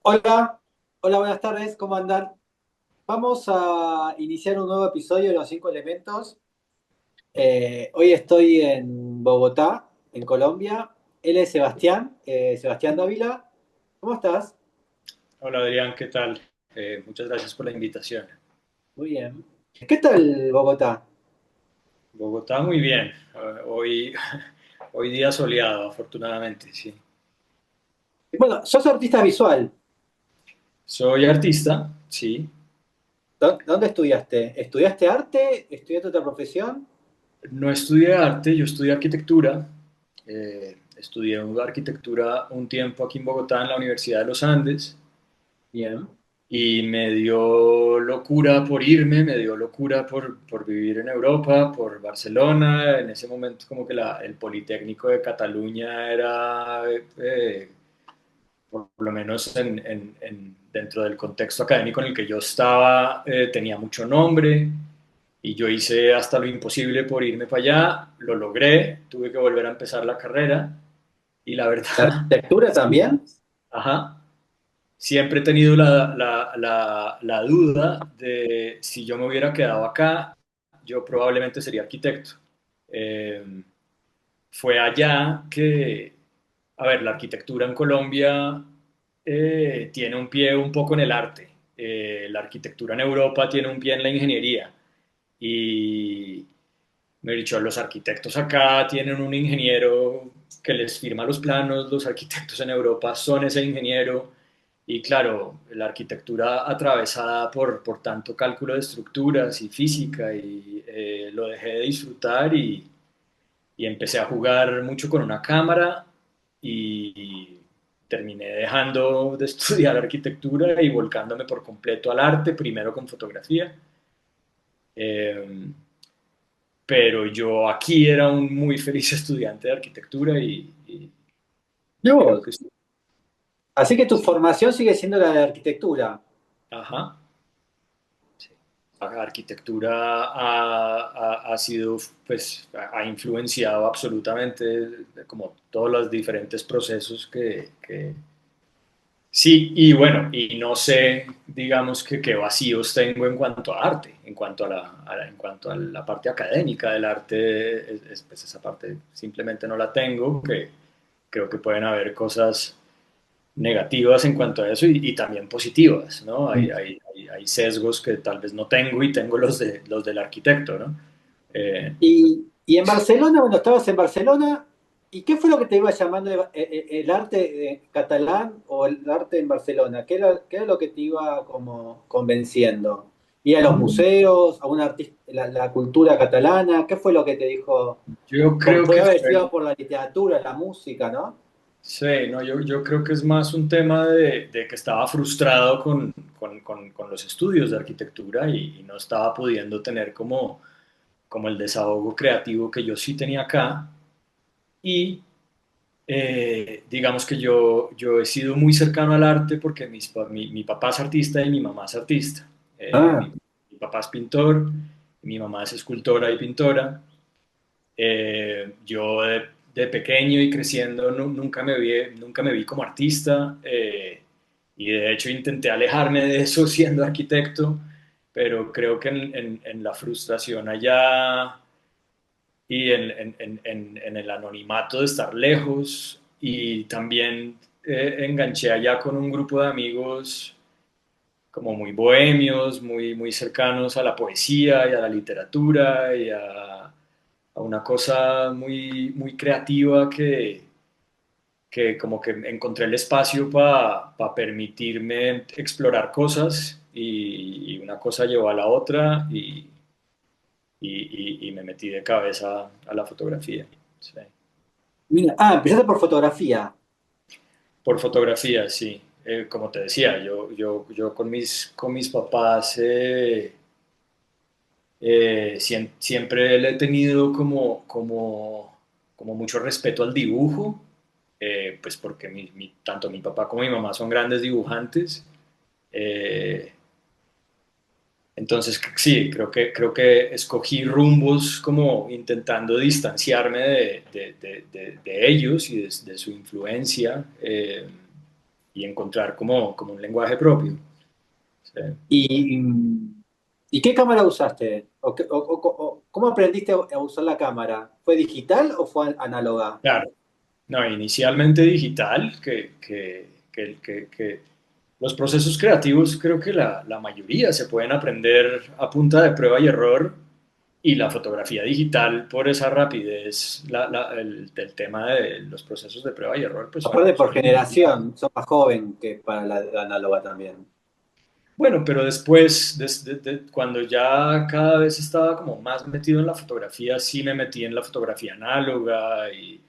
Hola, hola, buenas tardes, ¿cómo andan? Vamos a iniciar un nuevo episodio de Los Cinco Elementos. Hoy estoy en Bogotá, en Colombia. Él es Sebastián, Sebastián Dávila. ¿Cómo estás? Hola Adrián, ¿qué tal? Muchas gracias por la invitación. Muy bien. ¿Qué tal Bogotá? Bogotá, muy bien. Hoy, hoy día soleado, afortunadamente, sí. Bueno, sos artista visual. Soy artista, sí. ¿Dónde estudiaste? ¿Estudiaste arte? ¿Estudiaste otra profesión? No estudié arte, yo estudié arquitectura. Estudié arquitectura un tiempo aquí en Bogotá, en la Universidad de los Andes, Bien. y me dio locura por irme, me dio locura por vivir en Europa, por Barcelona. En ese momento como que el Politécnico de Cataluña era por lo menos dentro del contexto académico en el que yo estaba, tenía mucho nombre y yo hice hasta lo imposible por irme para allá, lo logré, tuve que volver a empezar la carrera y la verdad, ¿La arquitectura sí, también? ajá, siempre he tenido la duda de si yo me hubiera quedado acá, yo probablemente sería arquitecto. Eh, Fue allá que, a ver, la arquitectura en Colombia tiene un pie un poco en el arte. La arquitectura en Europa tiene un pie en la ingeniería. Y, me he dicho, los arquitectos acá tienen un ingeniero que les firma los planos, los arquitectos en Europa son ese ingeniero. Y claro, la arquitectura atravesada por tanto cálculo de estructuras y física, y lo dejé de disfrutar y empecé a jugar mucho con una cámara y terminé dejando de estudiar arquitectura y volcándome por completo al arte, primero con fotografía. Eh, pero yo aquí era un muy feliz estudiante de arquitectura ¿Y y creo vos? que sí. Así que tu Sí. formación sigue siendo la de arquitectura. Ajá. Sí. La arquitectura ha sido, pues, ha influenciado absolutamente como todos los diferentes procesos que sí, y bueno, y no sé, digamos que qué vacíos tengo en cuanto a arte, en cuanto en cuanto a la parte académica del arte, pues esa parte simplemente no la tengo, que creo que pueden haber cosas negativas en cuanto a eso y también positivas, ¿no? Hay sesgos que tal vez no tengo y tengo los del arquitecto, ¿no? Eh, Y en Barcelona, cuando estabas en Barcelona, ¿y qué fue lo que te iba llamando el arte catalán o el arte en Barcelona? Qué era lo que te iba como convenciendo? ¿Ir a los museos, a un artista, la cultura catalana? ¿Qué fue lo que te dijo? yo Porque creo puede que haber fue. sido por la literatura, la música, ¿no? Sí, no, yo creo que es más un tema de que estaba frustrado con los estudios de arquitectura y no estaba pudiendo tener como el desahogo creativo que yo sí tenía acá. Y digamos que yo he sido muy cercano al arte porque mi papá es artista y mi mamá es artista. Ah, Mi papá es pintor, mi mamá es escultora y pintora. Yo de pequeño y creciendo nunca me vi como artista, y de hecho intenté alejarme de eso siendo arquitecto, pero creo que en la frustración allá y en el anonimato de estar lejos y también enganché allá con un grupo de amigos como muy bohemios, muy cercanos a la poesía y a la literatura y a una cosa muy creativa que como que encontré el espacio para permitirme explorar cosas y una cosa llevó a la otra y me metí de cabeza a la fotografía. Sí. mira, empezaste por fotografía. Por fotografía, sí. Como te decía, yo con mis papás siempre le he tenido como mucho respeto al dibujo, pues porque tanto mi papá como mi mamá son grandes dibujantes. eh, entonces, sí, creo que escogí rumbos como intentando distanciarme de ellos y de su influencia. y encontrar como un lenguaje propio. Sí. ¿Y, ¿y qué cámara usaste? ¿Cómo aprendiste a usar la cámara? ¿Fue digital o fue análoga? Claro, no, inicialmente digital, que los procesos creativos creo que la mayoría se pueden aprender a punta de prueba y error, y la fotografía digital por esa rapidez, el tema de los procesos de prueba y error, pues Aparte por son inmediatos. generación, sos más joven que para la análoga también. Bueno, pero después, cuando ya cada vez estaba como más metido en la fotografía, sí me metí en la fotografía análoga y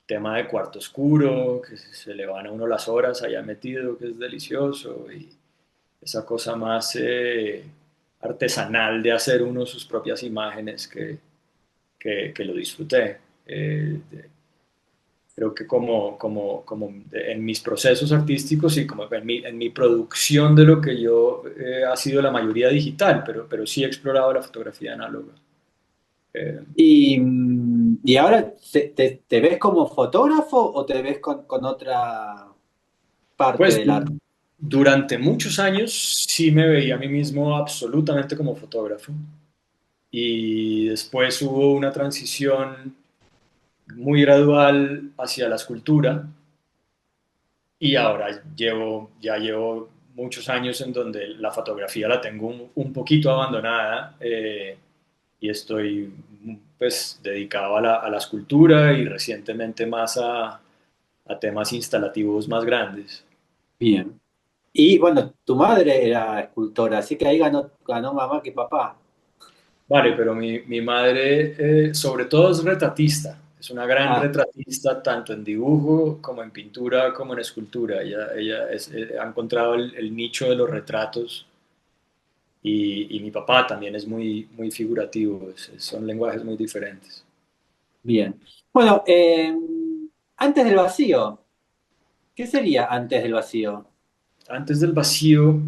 tema de cuarto oscuro, que se le van a uno las horas allá metido, que es delicioso, y esa cosa más artesanal de hacer uno sus propias imágenes que lo disfruté. Creo que como en mis procesos artísticos y como en mi producción de lo que yo ha sido la mayoría digital, pero sí he explorado la fotografía análoga. Eh, Y ahora te ves como fotógrafo o te ves con otra parte pues del arte? durante muchos años sí me veía a mí mismo absolutamente como fotógrafo, y después hubo una transición muy gradual hacia la escultura, y ahora ya llevo muchos años en donde la fotografía la tengo un poquito abandonada, y estoy pues dedicado a la escultura y recientemente más a temas instalativos más grandes. Bien. Y bueno, tu madre era escultora, así que ahí ganó mamá que papá. Vale, pero mi madre sobre todo es retratista, es una gran Ah, retratista tanto en dibujo como en pintura como en escultura. Ella ha encontrado el nicho de los retratos, y mi papá también es muy figurativo, son lenguajes muy diferentes. bien. Bueno, antes del vacío, ¿qué sería antes del vacío? Antes del vacío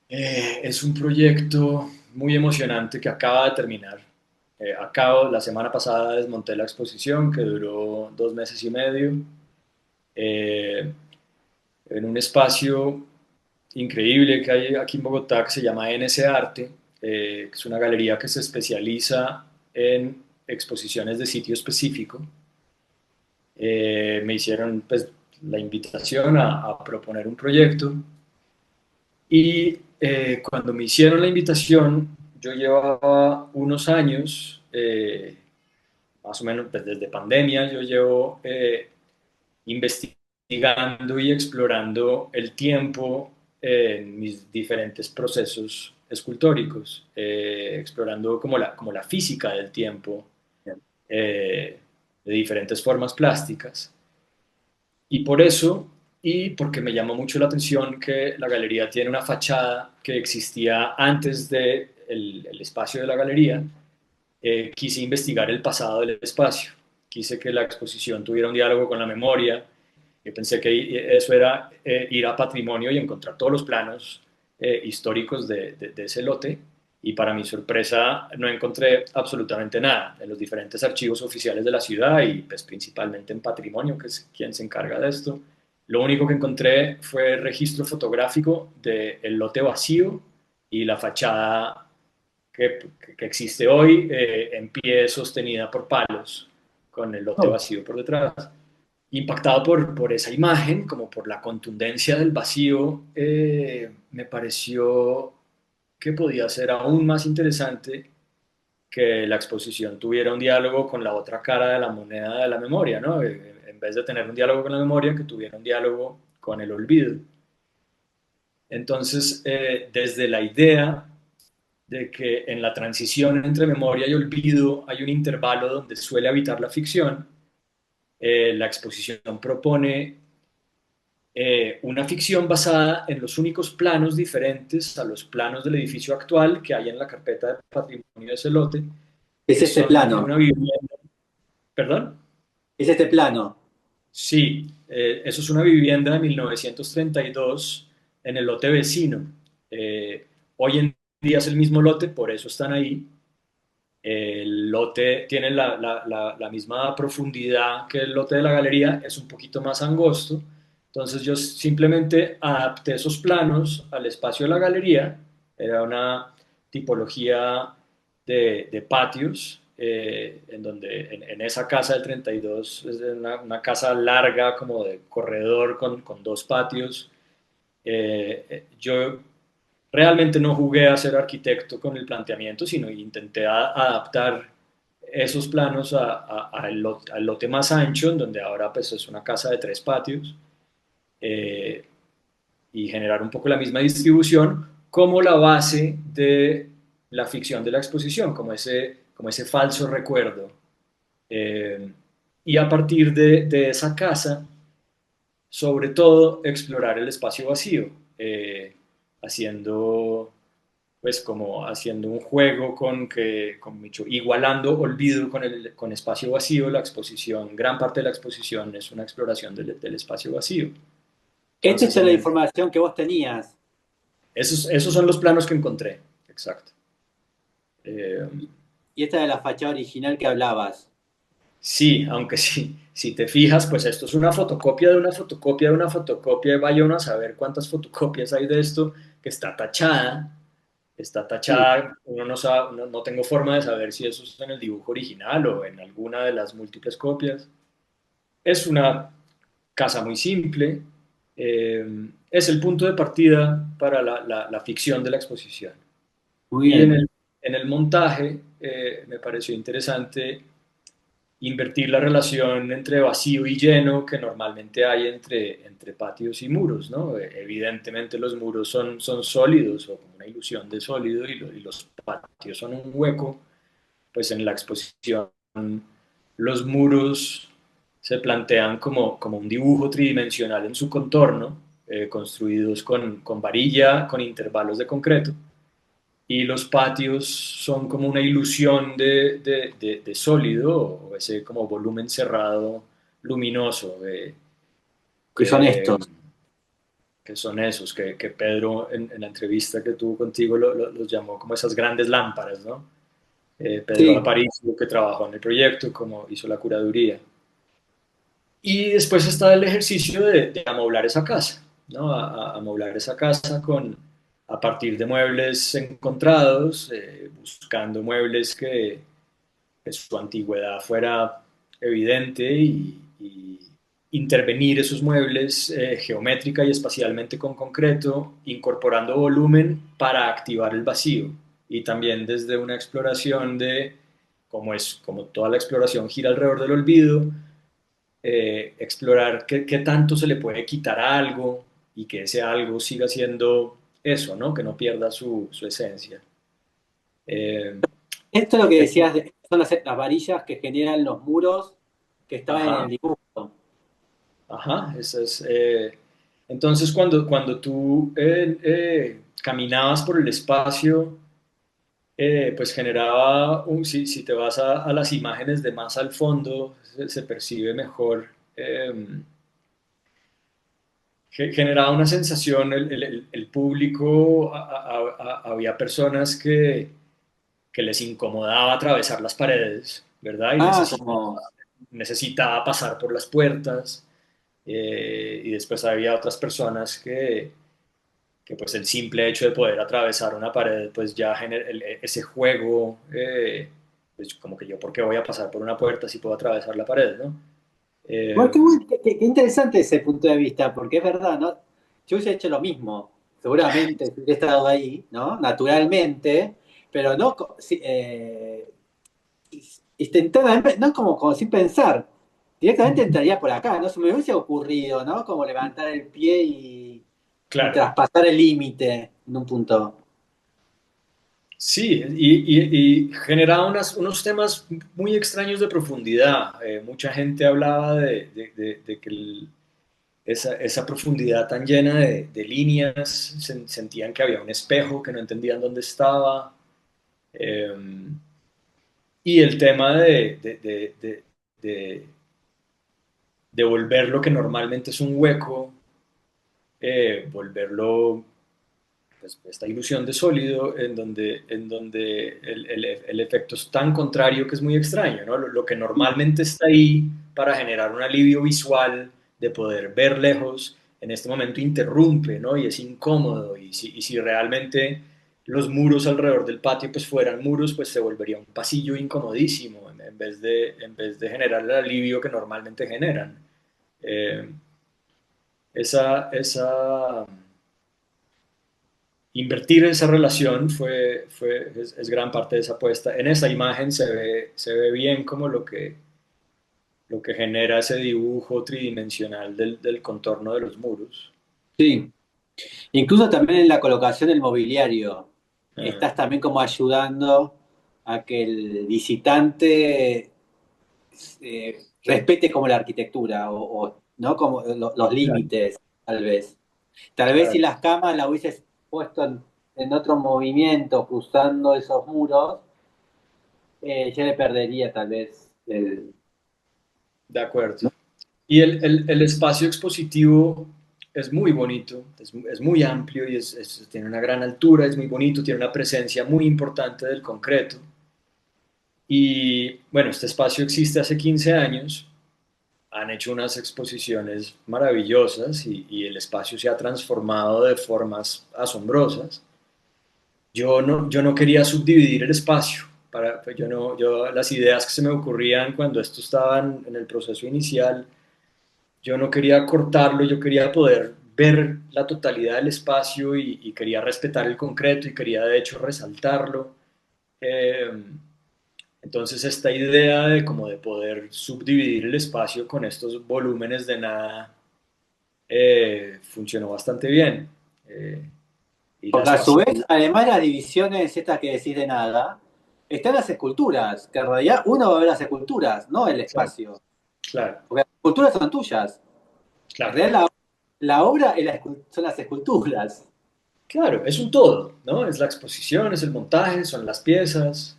es un proyecto muy emocionante que acaba de terminar. La semana pasada desmonté la exposición que duró 2 meses y medio, eh, en un espacio increíble que hay aquí en Bogotá que se llama NS Arte, que es una galería que se especializa en exposiciones de sitio específico. Me hicieron pues, la invitación a proponer un proyecto, y cuando me hicieron la invitación yo llevaba unos años, más o menos pues, desde pandemia, yo llevo investigando y explorando el tiempo en mis diferentes procesos escultóricos, explorando como la física del tiempo, Bien. de diferentes formas plásticas. Y por eso, y porque me llamó mucho la atención que la galería tiene una fachada que existía antes del el espacio de la galería, quise investigar el pasado del espacio. Quise que la exposición tuviera un diálogo con la memoria. Yo pensé que eso era ir a patrimonio y encontrar todos los planos históricos de ese lote, y para mi sorpresa no encontré absolutamente nada en los diferentes archivos oficiales de la ciudad y pues principalmente en patrimonio, que es quien se encarga de esto. Lo único que encontré fue el registro fotográfico del lote vacío y la fachada que existe hoy, en pie, sostenida por palos, con el lote Oh, vacío por detrás. Impactado por esa imagen, como por la contundencia del vacío, me pareció que podía ser aún más interesante que la exposición tuviera un diálogo con la otra cara de la moneda de la memoria, ¿no? En vez de tener un diálogo con la memoria, que tuviera un diálogo con el olvido. Entonces, desde la idea de que en la transición entre memoria y olvido hay un intervalo donde suele habitar la ficción, la exposición propone una ficción basada en los únicos planos diferentes a los planos del edificio actual que hay en la carpeta de patrimonio de ese lote, es que este son plano, una vivienda, ¿perdón? es este plano. Sí, eso es una vivienda de 1932 en el lote vecino. Hoy en día es el mismo lote, por eso están ahí. El lote tiene la misma profundidad que el lote de la galería, es un poquito más angosto, Entonces yo simplemente adapté esos planos al espacio de la galería. Era una tipología de patios, en donde en esa casa del 32 es una casa larga como de corredor con dos patios. Yo realmente no jugué a ser arquitecto con el planteamiento, sino intenté adaptar esos planos al lote más ancho, en donde ahora pues es una casa de tres patios, eh, y generar un poco la misma distribución como la base de la ficción de la exposición, como ese falso recuerdo. Eh, y a partir de esa casa, sobre todo, explorar el espacio vacío, haciendo pues como haciendo un juego igualando olvido con espacio vacío. La exposición, gran parte de la exposición es una exploración del espacio vacío. Esta Entonces, es la información que vos tenías. esos son los planos que encontré, exacto. Eh, Y esta es la fachada original que hablabas. sí, aunque sí, si te fijas, pues esto es una fotocopia de una fotocopia de una fotocopia, y vaya uno a saber cuántas fotocopias hay de esto, que está Sí. tachada, uno no sabe, no tengo forma de saber si eso es en el dibujo original o en alguna de las múltiples copias. Es una casa muy simple, es el punto de partida para la ficción de la exposición. Muy Y bien. en el montaje me pareció interesante invertir la relación entre vacío y lleno que normalmente hay entre patios y muros, ¿no? Evidentemente los muros son sólidos o como una ilusión de sólido, y los patios son un hueco. Pues en la exposición los muros se plantean como un dibujo tridimensional en su contorno, construidos con varilla, con intervalos de concreto, y los patios son como una ilusión de sólido, o ese como volumen cerrado luminoso, Que son eh, estos. que son esos, que Pedro en la entrevista que tuvo contigo los llamó como esas grandes lámparas, ¿no? Pedro Sí. Aparicio, que trabajó en el proyecto, como hizo la curaduría. Y después está el ejercicio de amoblar esa casa, ¿no? Amoblar esa casa a partir de muebles encontrados, buscando muebles que su antigüedad fuera evidente, y intervenir esos muebles geométrica y espacialmente con concreto, incorporando volumen para activar el vacío. Y también desde una exploración como toda la exploración gira alrededor del olvido, explorar qué tanto se le puede quitar a algo y que ese algo siga siendo eso, ¿no? Que no pierda su esencia. Eh, Esto es lo que esto- decías, son las varillas que generan los muros que estaban en el ajá, dibujo. ajá, eso es. Entonces, cuando tú caminabas por el espacio, pues generaba, si te vas a las imágenes de más al fondo, se percibe mejor. Generaba una sensación, el público, había personas que les incomodaba atravesar las paredes, ¿verdad? Y Ah, como necesitaba pasar por las puertas, y después había otras personas que pues el simple hecho de poder atravesar una pared, pues ya ese juego, pues como que yo, ¿por qué voy a pasar por una puerta si puedo atravesar la pared, ¿no? bueno, Eh, qué interesante ese punto de vista, porque es verdad, ¿no? Yo hubiese hecho lo mismo, seguramente, si hubiera estado ahí, ¿no? Naturalmente, pero no instantáneamente, no como sin pensar. Directamente entraría por acá, no se me hubiese ocurrido, ¿no? Como levantar el pie y claro. traspasar el límite en un punto. Sí, y generaba unos temas muy extraños de profundidad. Mucha gente hablaba de que esa profundidad tan llena de líneas, sentían que había un espejo, que no entendían dónde estaba. Eh, y el tema de, de volver lo que normalmente es un hueco, volverlo, pues, esta ilusión de sólido, en donde el efecto es tan contrario que es muy extraño, ¿no? Lo que normalmente está ahí para generar un alivio visual de poder ver lejos, en este momento interrumpe, ¿no? Y es incómodo, y si realmente los muros alrededor del patio pues fueran muros, pues se volvería un pasillo incomodísimo en vez de generar el alivio que normalmente generan. Eh, esa invertir en esa relación es gran parte de esa apuesta. En esa imagen se ve bien como lo que genera ese dibujo tridimensional del contorno de los muros. Sí. Incluso también en la colocación del mobiliario, Ah, estás también como ayudando a que el visitante respete como la arquitectura ¿no? Como los claro, límites, tal vez. Tal vez si claro. las camas la hubieses puesto en otro movimiento, cruzando esos muros, ya le perdería tal vez De acuerdo. ¿no? Y el espacio expositivo es muy bonito, es muy amplio y tiene una gran altura, es muy bonito, tiene una presencia muy importante del concreto. Y bueno, este espacio existe hace 15 años, han hecho unas exposiciones maravillosas y el espacio se ha transformado de formas asombrosas. Yo no quería subdividir el espacio, pues las ideas que se me ocurrían cuando esto estaba en el proceso inicial, yo no quería cortarlo, yo quería poder ver la totalidad del espacio y quería respetar el concreto y quería de hecho resaltarlo. Eh, entonces esta idea de como de poder subdividir el espacio con estos volúmenes de nada funcionó bastante bien. Eh, y la Porque a su vez, espacialidad, además de las divisiones estas que decís de nada, están las esculturas, que en realidad uno va a ver las esculturas, no el claro, espacio. claro, Porque las esculturas son tuyas. En claro. realidad la obra es son las esculturas. Claro, es un todo, ¿no? Es la exposición, es el montaje, son las piezas,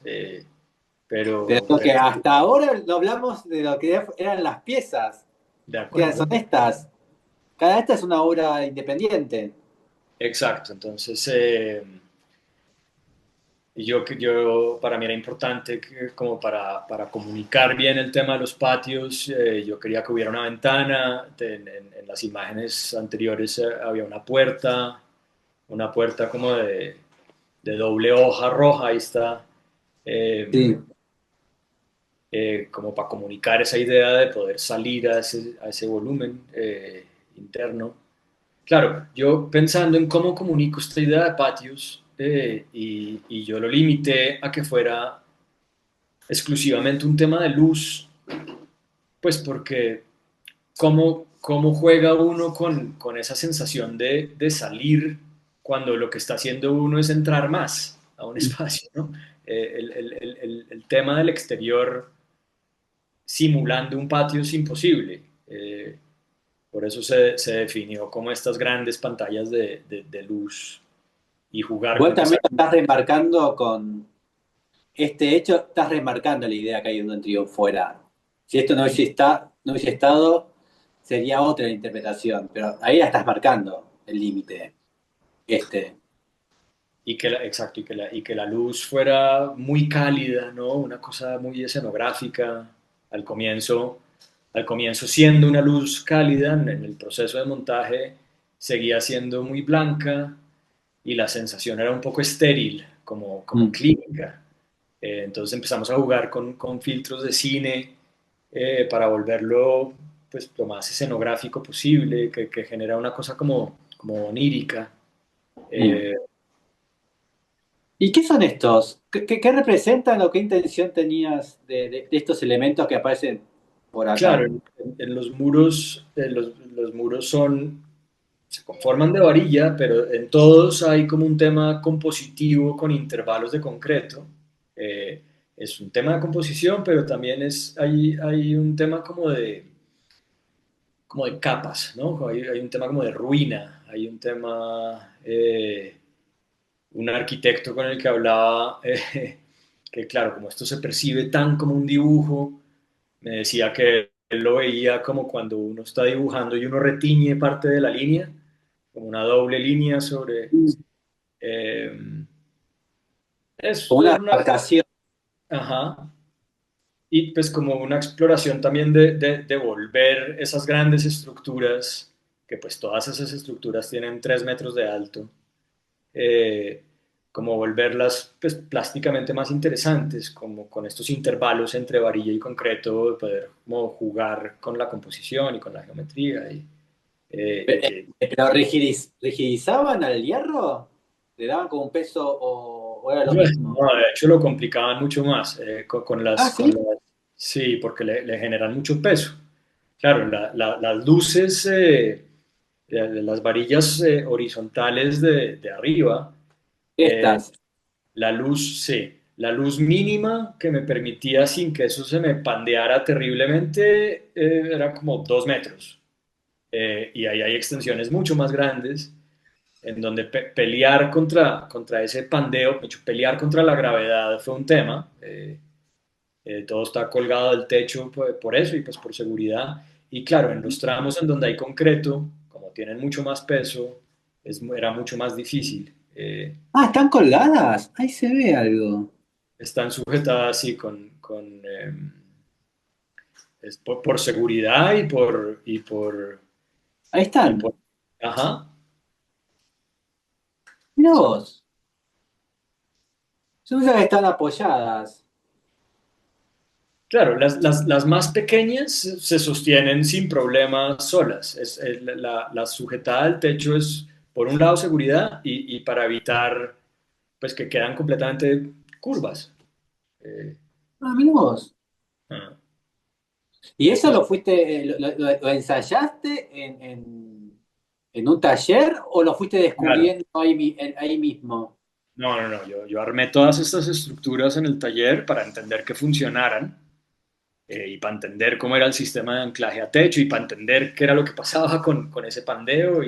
Pero lo que hasta ahora no hablamos de lo que eran las piezas, de que acuerdo. son estas. Cada esta es una obra independiente. Exacto, entonces para mí era importante como para comunicar bien el tema de los patios, yo quería que hubiera una ventana, en las imágenes anteriores había una puerta como de doble hoja roja, ahí está, eh, Sí. como para comunicar esa idea de poder salir a ese volumen interno. Claro, yo pensando en cómo comunico esta idea de patios, y yo lo limité a que fuera exclusivamente un tema de luz, pues porque cómo juega uno con esa sensación de salir cuando lo que está haciendo uno es entrar más a un espacio, ¿no? El tema del exterior simulando un patio es imposible. Por eso se definió como estas grandes pantallas de luz y jugar Igual con esa... también lo estás remarcando con este hecho, estás remarcando la idea que hay de un trío fuera. Si esto no hubiese estado, sería otra la interpretación, pero ahí la estás marcando el límite. Este. Exacto, y que la luz fuera muy cálida, ¿no? Una cosa muy escenográfica al comienzo, al comienzo siendo una luz cálida, en el proceso de montaje seguía siendo muy blanca y la sensación era un poco estéril, como Mm. clínica. Entonces empezamos a jugar con filtros de cine para volverlo pues, lo más escenográfico posible, que genera una cosa como onírica. Mm. Eh, ¿Y qué son estos? ¿Qué representan o qué intención tenías de estos elementos que aparecen por claro, acá? en los muros, los muros se conforman de varilla, pero en todos hay como un tema compositivo con intervalos de concreto. Eh, es un tema de composición, pero también hay un tema como de capas, ¿no? Hay un tema como de ruina, hay un tema, un arquitecto con el que hablaba, que claro, como esto se percibe tan como un dibujo, me decía que él lo veía como cuando uno está dibujando y uno retiñe parte de la línea, como una doble línea sobre... eh, Como es una una... marcación. Ajá. Y pues como una exploración también de volver esas grandes estructuras que pues todas esas estructuras tienen 3 metros de alto, eh, como volverlas pues, plásticamente más interesantes, como con estos intervalos entre varilla y concreto, poder como jugar con la composición y con la geometría. Y que, Pero rigidizaban al hierro, le daban como un peso o era lo bueno, mismo. no, de hecho lo complicaban mucho más Ah, con sí. las, sí, porque le generan mucho peso. Claro, las luces, las varillas horizontales de arriba, eh, Estas. la luz, sí, la luz mínima que me permitía sin que eso se me pandeara terriblemente era como 2 metros. Y ahí hay extensiones mucho más grandes en donde pelear contra ese pandeo, de hecho, pelear contra la gravedad fue un tema. Todo está colgado del techo pues, por eso y pues por seguridad. Y claro, en los tramos en donde hay concreto, como tienen mucho más peso, era mucho más difícil. Ah, están colgadas. Ahí se ve algo. Están sujetadas así es por seguridad Ahí y están. por, ajá. Mirá vos. Yo pensaba que están apoyadas. Claro, las más pequeñas se sostienen sin problemas solas. La sujetada al techo es, por un lado, seguridad y para evitar pues, que quedan completamente curvas. Eh, Ah, mirá vos. ah, ¿Y eso eso es, lo fuiste, lo ensayaste en un taller o lo fuiste claro. descubriendo ahí mismo? No, no, no. Yo armé todas estas estructuras en el taller para entender que funcionaran y para entender cómo era el sistema de anclaje a techo y para entender qué era lo que pasaba con ese pandeo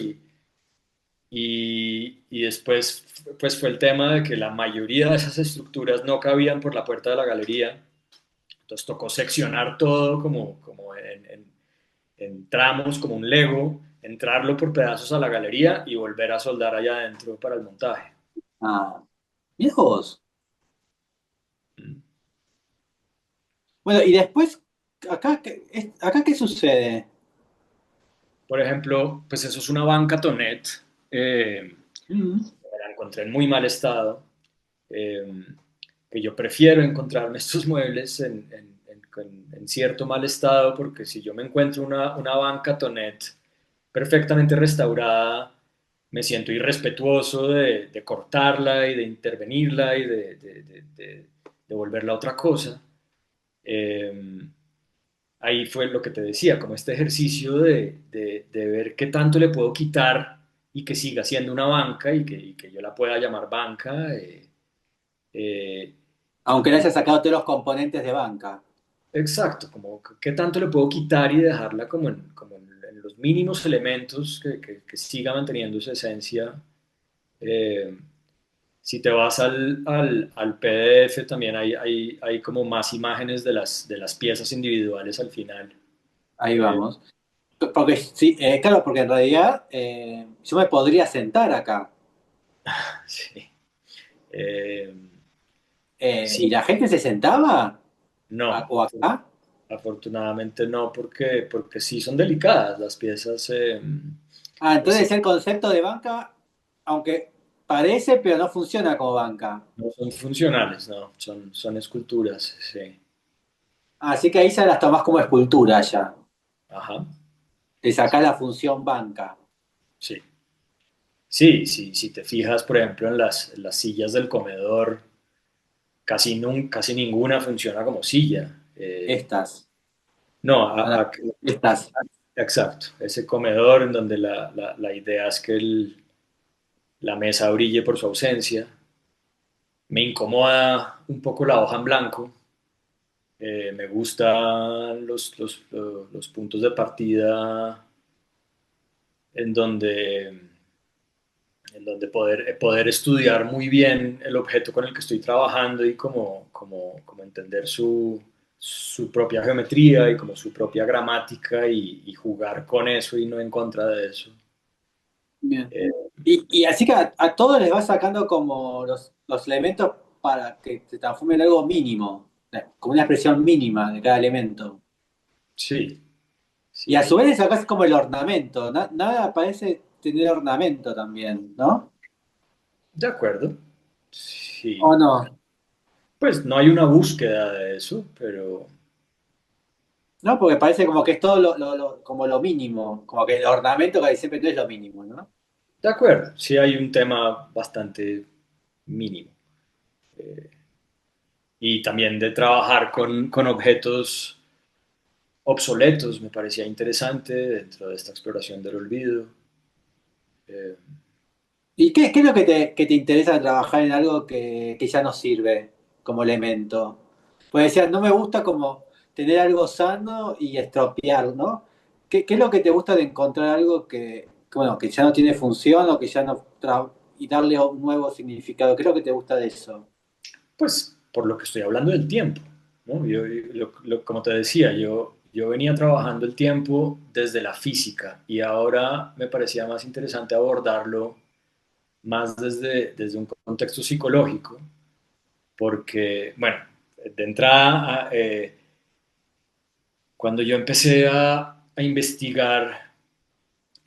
y después pues fue el tema de que la mayoría de esas estructuras no cabían por la puerta de la galería, entonces tocó seccionar todo como en tramos, como un Lego, entrarlo por pedazos a la galería y volver a soldar allá adentro para el montaje. Ah, mirá vos. Bueno, y después, acá qué sucede? Por ejemplo, pues eso es una banca Tonet, Mm. la encontré en muy mal estado, eh, que yo prefiero encontrarme estos muebles en cierto mal estado, porque si yo me encuentro una banca Tonet perfectamente restaurada, me siento irrespetuoso de cortarla y de intervenirla y de volverla otra cosa. Eh, ahí fue lo que te decía, como este ejercicio de ver qué tanto le puedo quitar y que siga siendo una banca y que yo la pueda llamar banca. Eh, Aunque le y, hayas sacado todos los componentes de banca. exacto, como qué tanto le puedo quitar y dejarla en los mínimos elementos que siga manteniendo su esencia. Eh, si te vas al PDF, también hay como más imágenes de las piezas individuales al final. Ahí Eh, vamos. Porque sí, claro, porque en realidad yo me podría sentar acá. sí. Eh, ¿Y sí, la gente se sentaba? no, ¿O acá? afortunadamente no, porque sí son delicadas las piezas, Ah, pues sí, entonces el concepto de banca, aunque parece, pero no funciona como banca. no son funcionales, no, son esculturas, sí, Así que ahí ya las tomás como escultura ya. ajá, Te sacás la función banca. sí. Sí, sí, si te fijas, por ejemplo, en las sillas del comedor, casi ninguna funciona como silla. Estas. No, Estas. exacto, ese comedor en donde la idea es que la mesa brille por su ausencia. Me incomoda un poco la hoja en blanco. Me gustan los puntos de partida en donde poder estudiar muy bien el objeto con el que estoy trabajando y como entender su propia geometría y como su propia gramática y jugar con eso y no en contra de eso. Bien. Eh, Y así que a todos les vas sacando como los elementos para que se transforme en algo mínimo, como una expresión mínima de cada elemento. sí, Y Sí, a su vez acá es como el ornamento, nada parece tener ornamento también, ¿no? de acuerdo. ¿O Sí, no? pues no hay una búsqueda de eso, pero ¿No? Porque parece como que es todo como lo mínimo, como que el ornamento casi siempre no es lo mínimo, ¿no? de acuerdo, sí hay un tema bastante mínimo. Eh, y también de trabajar con objetos obsoletos me parecía interesante dentro de esta exploración del olvido. Eh, ¿Y qué es lo que te interesa trabajar en algo que ya no sirve como elemento? Pues decías, no me gusta como tener algo sano y estropear, ¿no? ¿Qué es lo que te gusta de encontrar algo bueno, que ya no tiene función o que ya no y darle un nuevo significado? ¿Qué es lo que te gusta de eso? pues por lo que estoy hablando del tiempo, ¿no? Como te decía, yo venía trabajando el tiempo desde la física y ahora me parecía más interesante abordarlo más desde un contexto psicológico, porque, bueno, de entrada, cuando yo empecé a investigar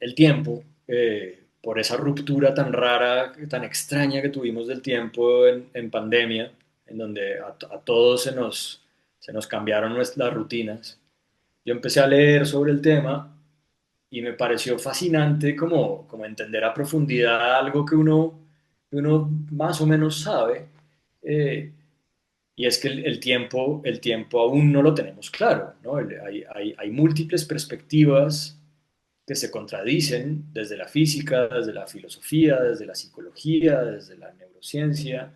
el tiempo, por esa ruptura tan rara, tan extraña que tuvimos del tiempo en pandemia, en donde a todos se nos cambiaron las rutinas, yo empecé a leer sobre el tema y me pareció fascinante como entender a profundidad algo que uno más o menos sabe, eh, y es que el tiempo aún no lo tenemos claro, ¿no? Hay múltiples perspectivas que se contradicen desde la física, desde la filosofía, desde la psicología, desde la neurociencia.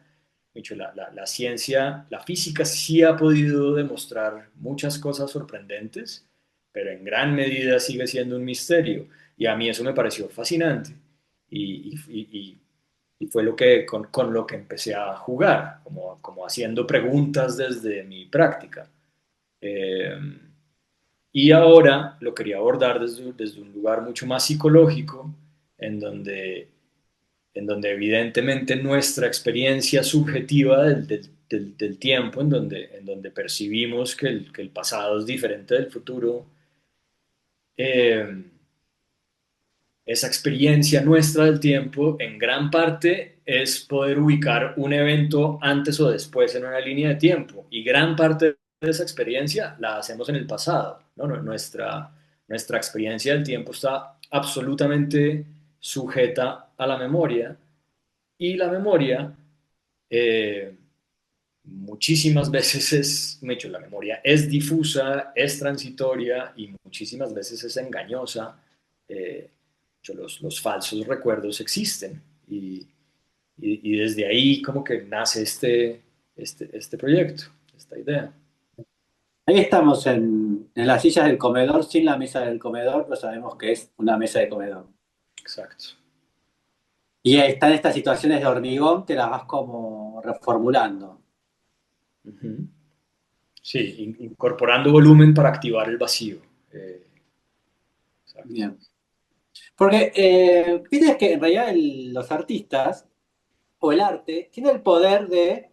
De hecho, la ciencia, la física sí ha podido demostrar muchas cosas sorprendentes, pero en gran medida sigue siendo un misterio. Y a mí eso me pareció fascinante. Y fue con lo que empecé a jugar, como haciendo preguntas desde mi práctica. Eh, y ahora lo quería abordar desde un lugar mucho más psicológico, en donde, en donde evidentemente nuestra experiencia subjetiva del tiempo, en donde percibimos que el pasado es diferente del futuro, eh, esa experiencia nuestra del tiempo en gran parte es poder ubicar un evento antes o después en una línea de tiempo. Y gran parte de esa experiencia la hacemos en el pasado, ¿no? Nuestra experiencia del tiempo está absolutamente sujeta a la memoria y la memoria muchísimas veces de hecho, la memoria es difusa, es transitoria y muchísimas veces es engañosa. De hecho, los falsos recuerdos existen y desde ahí como que nace este proyecto, esta idea. Ahí estamos en las sillas del comedor, sin la mesa del comedor, pero sabemos que es una mesa de comedor. Exacto. Y están estas situaciones de hormigón que las vas como reformulando. Ujú. Sí, incorporando volumen para activar el vacío. Eh, exacto. Bien. Porque viste que en realidad los artistas o el arte tiene el poder de,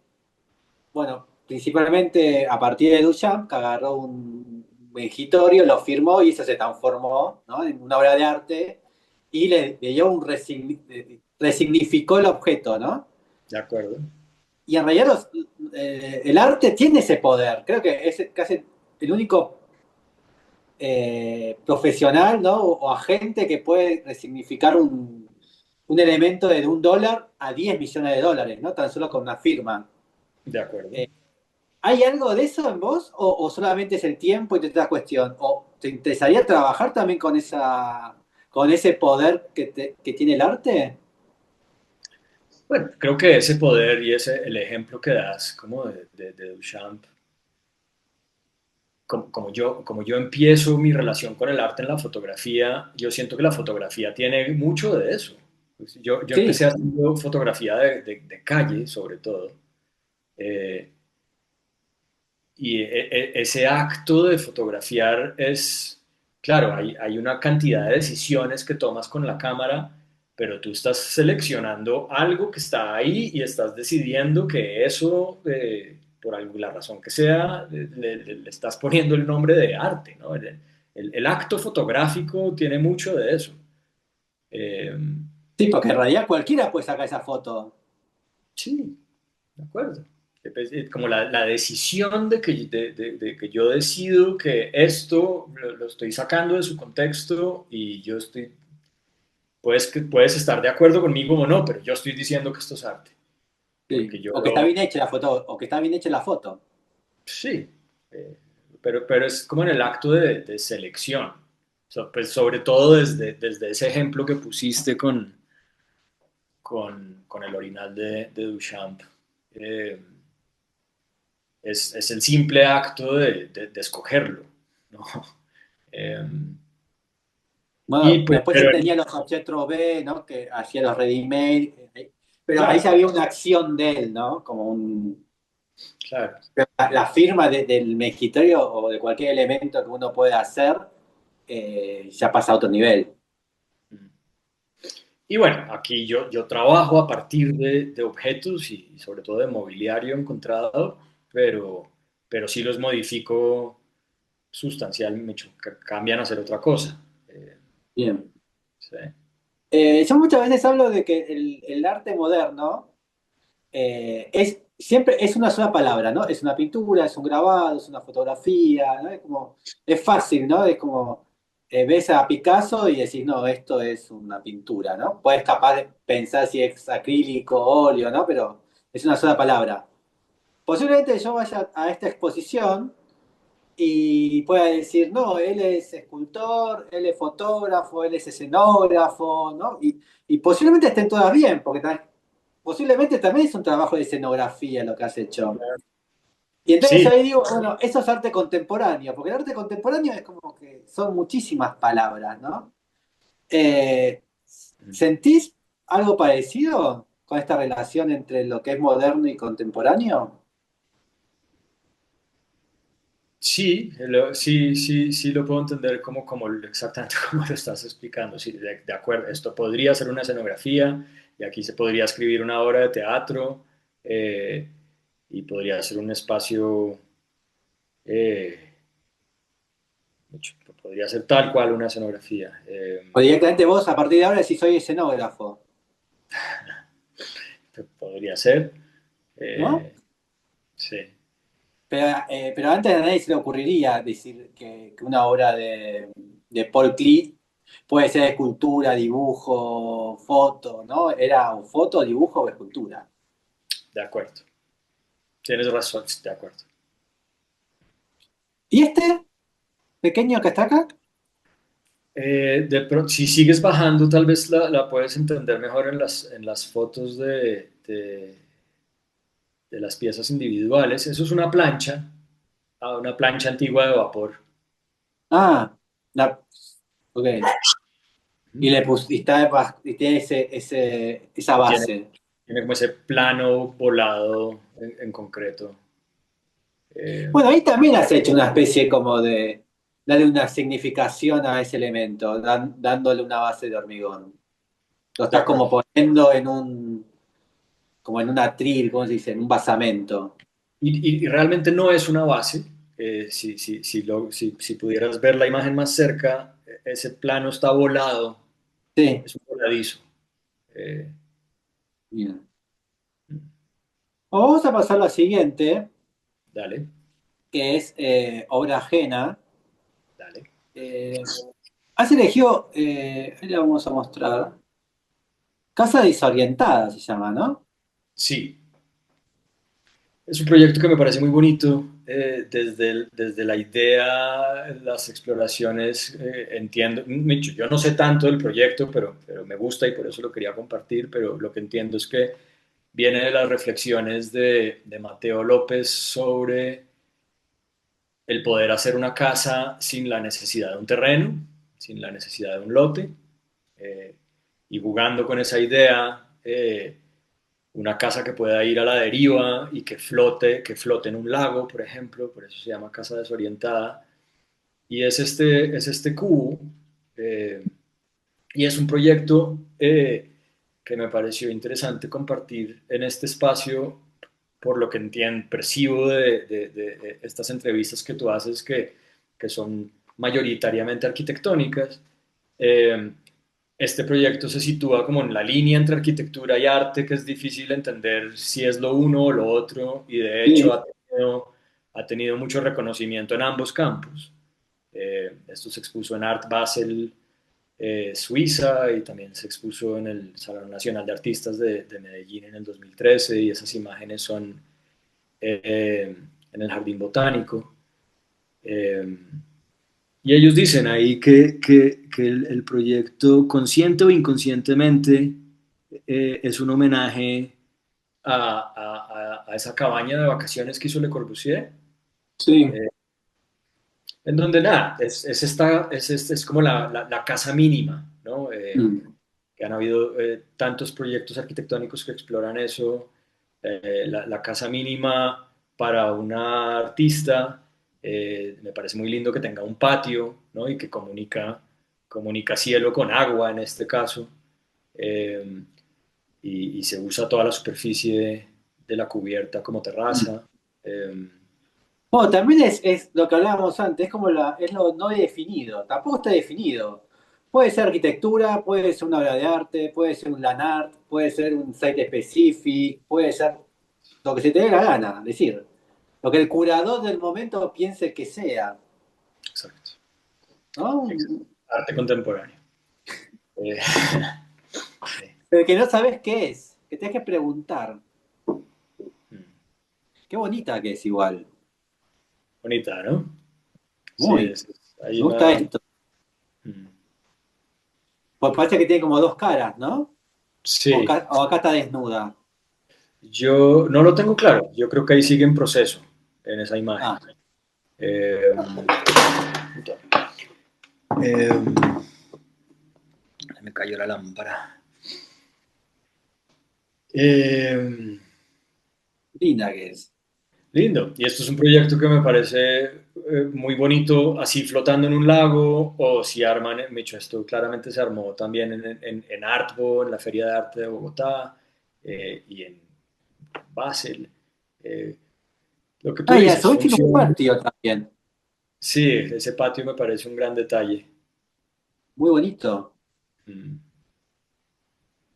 bueno, principalmente a partir de Duchamp, que agarró un mengitorio, lo firmó y eso se transformó, ¿no? En una obra de arte y le dio resignificó el objeto, ¿no? De acuerdo. Y en realidad el arte tiene ese poder. Creo que es casi el único profesional, ¿no? O agente que puede resignificar un elemento de $1 a 10 millones de dólares, ¿no? Tan solo con una firma. De acuerdo. Eh, ¿Hay algo de eso en vos o solamente es el tiempo y te da cuestión? ¿O te interesaría trabajar también con ese poder que tiene el arte? Bueno, creo que ese poder y el ejemplo que das como de Duchamp, como yo empiezo mi relación con el arte en la fotografía, yo siento que la fotografía tiene mucho de eso. Pues yo Sí, empecé haciendo fotografía de calle, sobre todo, eh, y ese acto de fotografiar es, claro, hay una cantidad de decisiones que tomas con la cámara, pero tú estás seleccionando algo que está ahí y estás decidiendo que eso, por alguna razón que sea, le estás poniendo el nombre de arte, ¿no? el acto fotográfico tiene mucho de eso. Eh, Sí, porque en realidad cualquiera puede sacar esa foto. sí, de acuerdo. Como la decisión de que yo decido que esto lo estoy sacando de su contexto y yo estoy, puedes estar de acuerdo conmigo o no, pero yo estoy diciendo que esto es arte, porque Sí. yo O que está lo, bien hecha la foto, o que está bien hecha la foto. sí, eh, pero es como en el acto de selección. Pues sobre todo desde ese ejemplo que pusiste con el orinal de Duchamp. Eh, es el simple acto de escogerlo, ¿no? Eh, y Bueno, pues, después él pero, tenía los objetos B, ¿no? Que hacía los ready-made. Pero ahí claro, ya había una acción de él, ¿no? Como un. claro. La firma del mejitorio o de cualquier elemento que uno pueda hacer ya pasa a otro nivel. Y bueno, aquí yo trabajo a partir de objetos y sobre todo de mobiliario encontrado, pero, pero sí los modifico sustancialmente, cambian a hacer otra cosa. Bien. Sí. Yo muchas veces hablo de que el arte moderno siempre es una sola palabra, ¿no? Es una pintura, es un grabado, es una fotografía, ¿no? Es fácil, ¿no? Es como ves a Picasso y decís, no, esto es una pintura, ¿no? Puedes capaz de pensar si es acrílico, óleo, ¿no? Pero es una sola palabra. Posiblemente yo vaya a esta exposición y pueda decir, no, él es escultor, él es fotógrafo, él es escenógrafo, ¿no? Y posiblemente estén todas bien, porque posiblemente también es un trabajo de escenografía lo que has hecho. Y entonces Sí, ahí digo, bueno, eso es arte contemporáneo, porque el arte contemporáneo es como que son muchísimas palabras, ¿no? Eh, ¿Sentís algo parecido con esta relación entre lo que es moderno y contemporáneo? sí, sí lo puedo entender exactamente como lo estás explicando. Sí, de acuerdo, esto podría ser una escenografía y aquí se podría escribir una obra de teatro eh, y podría ser un espacio, eh, podría ser tal cual una escenografía. O directamente vos a partir de ahora decís soy escenógrafo, Podría ser, ¿no? eh, sí. Pero antes a nadie se le ocurriría decir que una obra de Paul Klee puede ser escultura, dibujo, foto, ¿no? Era o foto, dibujo o escultura. De acuerdo. Tienes razón, sí, de acuerdo. ¿Y este pequeño que está acá? Si sigues bajando, tal vez la puedes entender mejor en las fotos de las piezas individuales. Eso es una plancha antigua de vapor. Ah, la, ok. Y y tiene esa Y tiene, base. tiene como ese plano volado en concreto. Eh, Bueno, ahí también has hecho una especie como de darle una significación a ese elemento, dándole una base de hormigón. Lo de estás acuerdo. como poniendo como en un atril, ¿cómo se dice? En un basamento. Y realmente no es una base. Si pudieras ver la imagen más cerca, ese plano está volado, Sí, es un voladizo. Eh, bien. Vamos a pasar a la siguiente, dale, que es obra ajena. dale. Eh, Has elegido, ahí la vamos a mostrar, Casa Desorientada se llama, ¿no? Sí, es un proyecto que me parece muy bonito. Desde la idea, las exploraciones, entiendo, yo no sé tanto del proyecto, pero me gusta y por eso lo quería compartir, pero lo que entiendo es que viene de las reflexiones de Mateo López sobre el poder hacer una casa sin la necesidad de un terreno, sin la necesidad de un lote, eh, y jugando con esa idea, una casa que pueda ir a la deriva y que flote en un lago, por ejemplo, por eso se llama casa desorientada, y es este cubo, eh, y es un proyecto que me pareció interesante compartir en este espacio, por percibo de estas entrevistas que tú haces que son mayoritariamente arquitectónicas. Eh, este proyecto se sitúa como en la línea entre arquitectura y arte, que es difícil entender si es lo uno o lo otro, y de hecho Sí. ha tenido mucho reconocimiento en ambos campos. Esto se expuso en Art Basel, Suiza, y también se expuso en el Salón Nacional de Artistas de Medellín en el 2013, y esas imágenes son en el Jardín Botánico. Eh, y ellos dicen ahí que el proyecto, consciente o inconscientemente, es un homenaje a esa cabaña de vacaciones que hizo Le Corbusier, Sí. eh, en donde nada, es como la casa mínima, ¿no? Mm. Que han habido tantos proyectos arquitectónicos que exploran eso, la casa mínima para una artista. Me parece muy lindo que tenga un patio, ¿no? Y que comunica cielo con agua en este caso, eh, y se usa toda la superficie de la cubierta como terraza. eh, Bueno, también es lo que hablábamos antes, es como es lo no definido, tampoco está definido. Puede ser arquitectura, puede ser una obra de arte, puede ser un land art, puede ser un site específico, puede ser lo que se te dé la gana, decir, lo que el curador del momento piense que sea, exacto, ¿no? exacto. Arte contemporáneo. Eh, sí. Pero que no sabes qué es, que tenés que preguntar. Mm. Qué bonita que es igual. Bonita, ¿no? Sí, Muy. hay Me gusta una... esto. mm. Pues parece que tiene como dos caras, ¿no? Sí, O acá está desnuda. yo no lo tengo claro. Yo creo que ahí sigue en proceso en esa imagen. Ah, Eh, eh, me cayó la lámpara. Eh, linda que es. lindo. Y esto es un proyecto que me parece muy bonito, así flotando en un lago, o si arman, Micho, esto claramente se armó también en Artbo, en la Feria de Arte de Bogotá, y en Basel. Eh, lo que tú Ah, y a dices, su vez tiene un funciona. patio también. Sí, ese patio me parece un gran detalle. Muy bonito. Mm.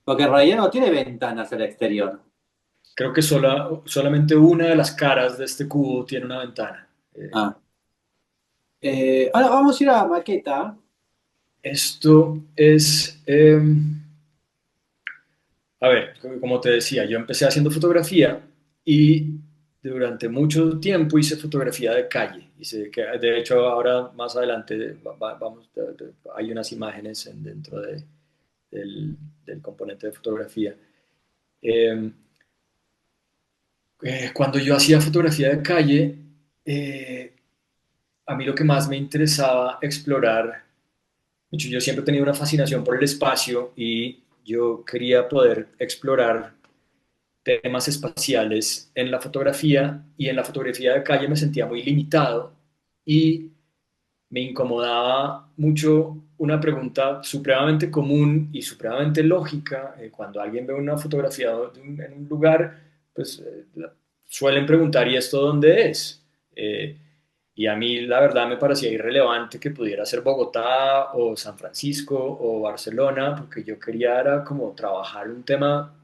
Porque en realidad no tiene ventanas al exterior. Creo que solamente una de las caras de este cubo tiene una ventana. Ah. Ahora vamos a ir a maqueta. Esto es, a ver, como te decía, yo empecé haciendo fotografía y durante mucho tiempo hice fotografía de calle. De hecho, ahora más adelante vamos, hay unas imágenes dentro del, del componente de fotografía. Eh, cuando yo hacía fotografía de calle, eh, a mí lo que más me interesaba explorar, de hecho, yo siempre he tenido una fascinación por el espacio y yo quería poder explorar temas espaciales en la fotografía, y en la fotografía de calle me sentía muy limitado y me incomodaba mucho una pregunta supremamente común y supremamente lógica. Cuando alguien ve una fotografía en un lugar, pues suelen preguntar, ¿y esto dónde es? Y a mí la verdad me parecía irrelevante que pudiera ser Bogotá o San Francisco o Barcelona, porque yo quería era como trabajar un tema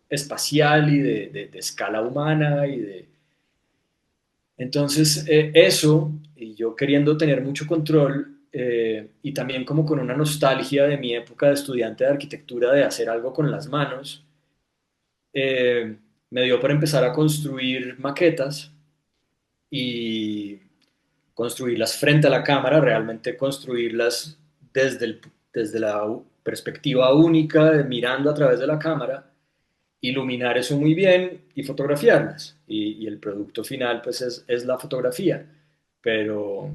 espacial y de escala humana y de... Entonces, eso, y yo queriendo tener mucho control, y también como con una nostalgia de mi época de estudiante de arquitectura, de hacer algo con las manos, eh, me dio por empezar a construir maquetas y construirlas frente a la cámara, realmente construirlas desde la perspectiva única, mirando a través de la cámara, iluminar eso muy bien y fotografiarlas. Y el producto final pues es la fotografía, pero,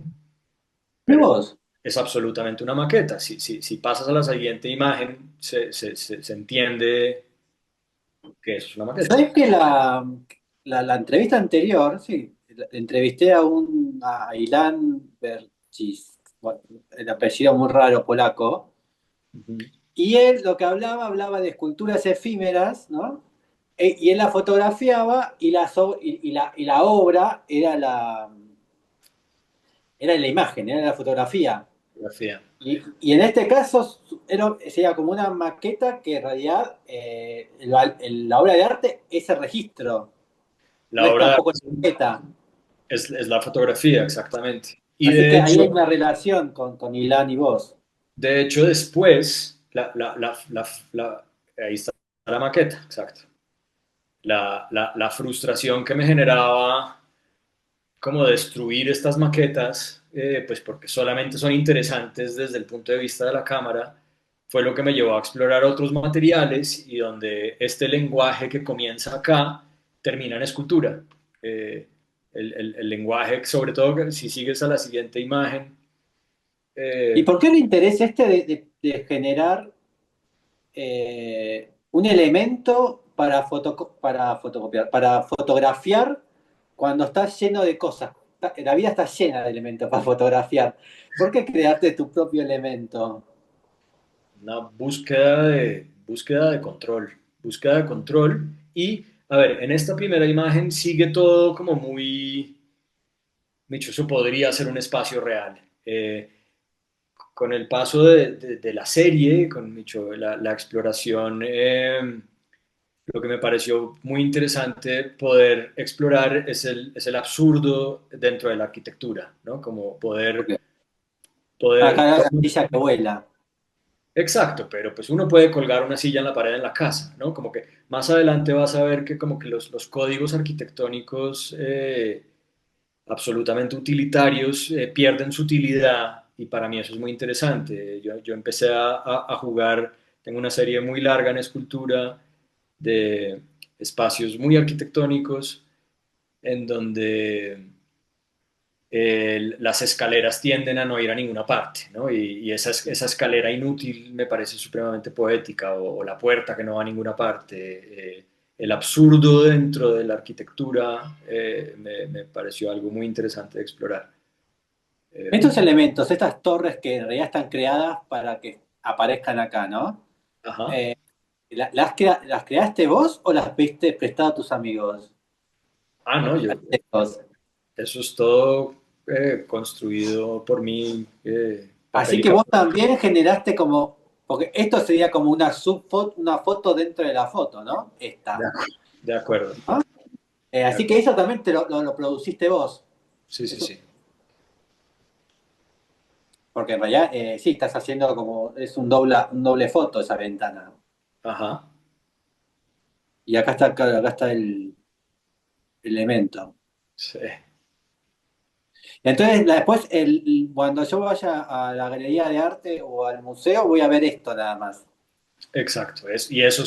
¿Y pero vos? es absolutamente una maqueta. Si pasas a la siguiente imagen, se entiende que eso es una maqueta. ¿Sabés que la entrevista anterior, sí, entrevisté a Ilan Bercis, bueno, el apellido muy raro polaco, Ujú. y él lo que hablaba de esculturas efímeras, ¿no? Y él la fotografiaba y la obra era la imagen, era la fotografía. Fotografía. Y en este caso sería como una maqueta que en realidad la obra de arte es el registro, no La es obra de tampoco la arte maqueta. es la fotografía, exactamente. Y Así que ahí hay una relación con Ilan y vos. de hecho después, ahí está la maqueta, exacto. La frustración que me generaba como destruir estas maquetas, pues porque solamente son interesantes desde el punto de vista de la cámara, fue lo que me llevó a explorar otros materiales y donde este lenguaje que comienza acá termina en escultura. El lenguaje, sobre todo si sigues a la siguiente imagen, ¿Y eh, por qué el interés este de generar un elemento para fotocopiar, para fotografiar cuando estás lleno de cosas? La vida está llena de elementos para fotografiar. ¿Por qué crearte tu propio elemento? una búsqueda de control y, a ver, en esta primera imagen sigue todo como muy, dicho, eso podría ser un espacio real. Con el paso de la serie, con dicho, la exploración, lo que me pareció muy interesante poder explorar es el absurdo dentro de la arquitectura, ¿no? Como Porque acá poder la silla que vuela. Exacto, pero pues uno puede colgar una silla en la pared en la casa, ¿no? Como que más adelante vas a ver que como que los códigos arquitectónicos absolutamente utilitarios pierden su utilidad y para mí eso es muy interesante. Yo empecé a jugar, tengo una serie muy larga en escultura de espacios muy arquitectónicos en donde las escaleras tienden a no ir a ninguna parte, ¿no? Y esa escalera inútil me parece supremamente poética, o la puerta que no va a ninguna parte. El absurdo dentro de la arquitectura me pareció algo muy interesante de explorar. Eh, Estos elementos, estas torres que en realidad están creadas para que aparezcan acá, ¿no? ajá. Eh, ¿las creaste vos o las viste prestado a tus amigos? Ah, no, Arquitectos. eso es todo construido por mí, papel Así y que vos papel. también generaste como, porque esto sería como una subfoto, una foto dentro de la foto, ¿no? De, Esta, de acuerdo, ¿no? de Así que acuerdo. eso también lo produciste vos. Sí, sí, Eso, sí. porque en realidad sí, estás haciendo como, es un doble foto esa ventana. Ajá. Y acá está, claro, acá está el elemento. Sí. Entonces, después, cuando yo vaya a la galería de arte o al museo, voy a ver esto nada más. Exacto, y eso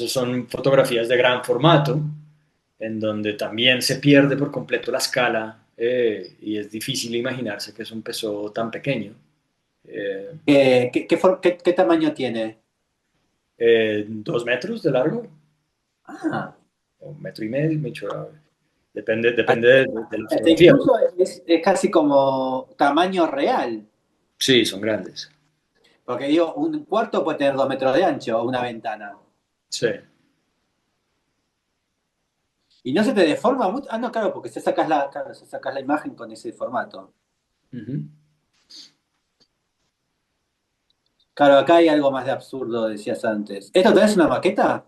son fotografías de gran formato, en donde también se pierde por completo la escala y es difícil imaginarse que eso empezó tan pequeño. Eh, ¿Qué tamaño tiene? 2 metros de largo, Ah, o 1 metro y medio, depende de la fotografía. incluso es casi como tamaño real. Sí, son grandes. Porque digo, un cuarto puede tener 2 metros de ancho, una ventana. Sí. Y no se te deforma mucho. Ah, no, claro, porque claro, se sacas la imagen con ese formato. Ujú. Claro, acá hay algo más de absurdo, decías antes. ¿Esto también es una maqueta?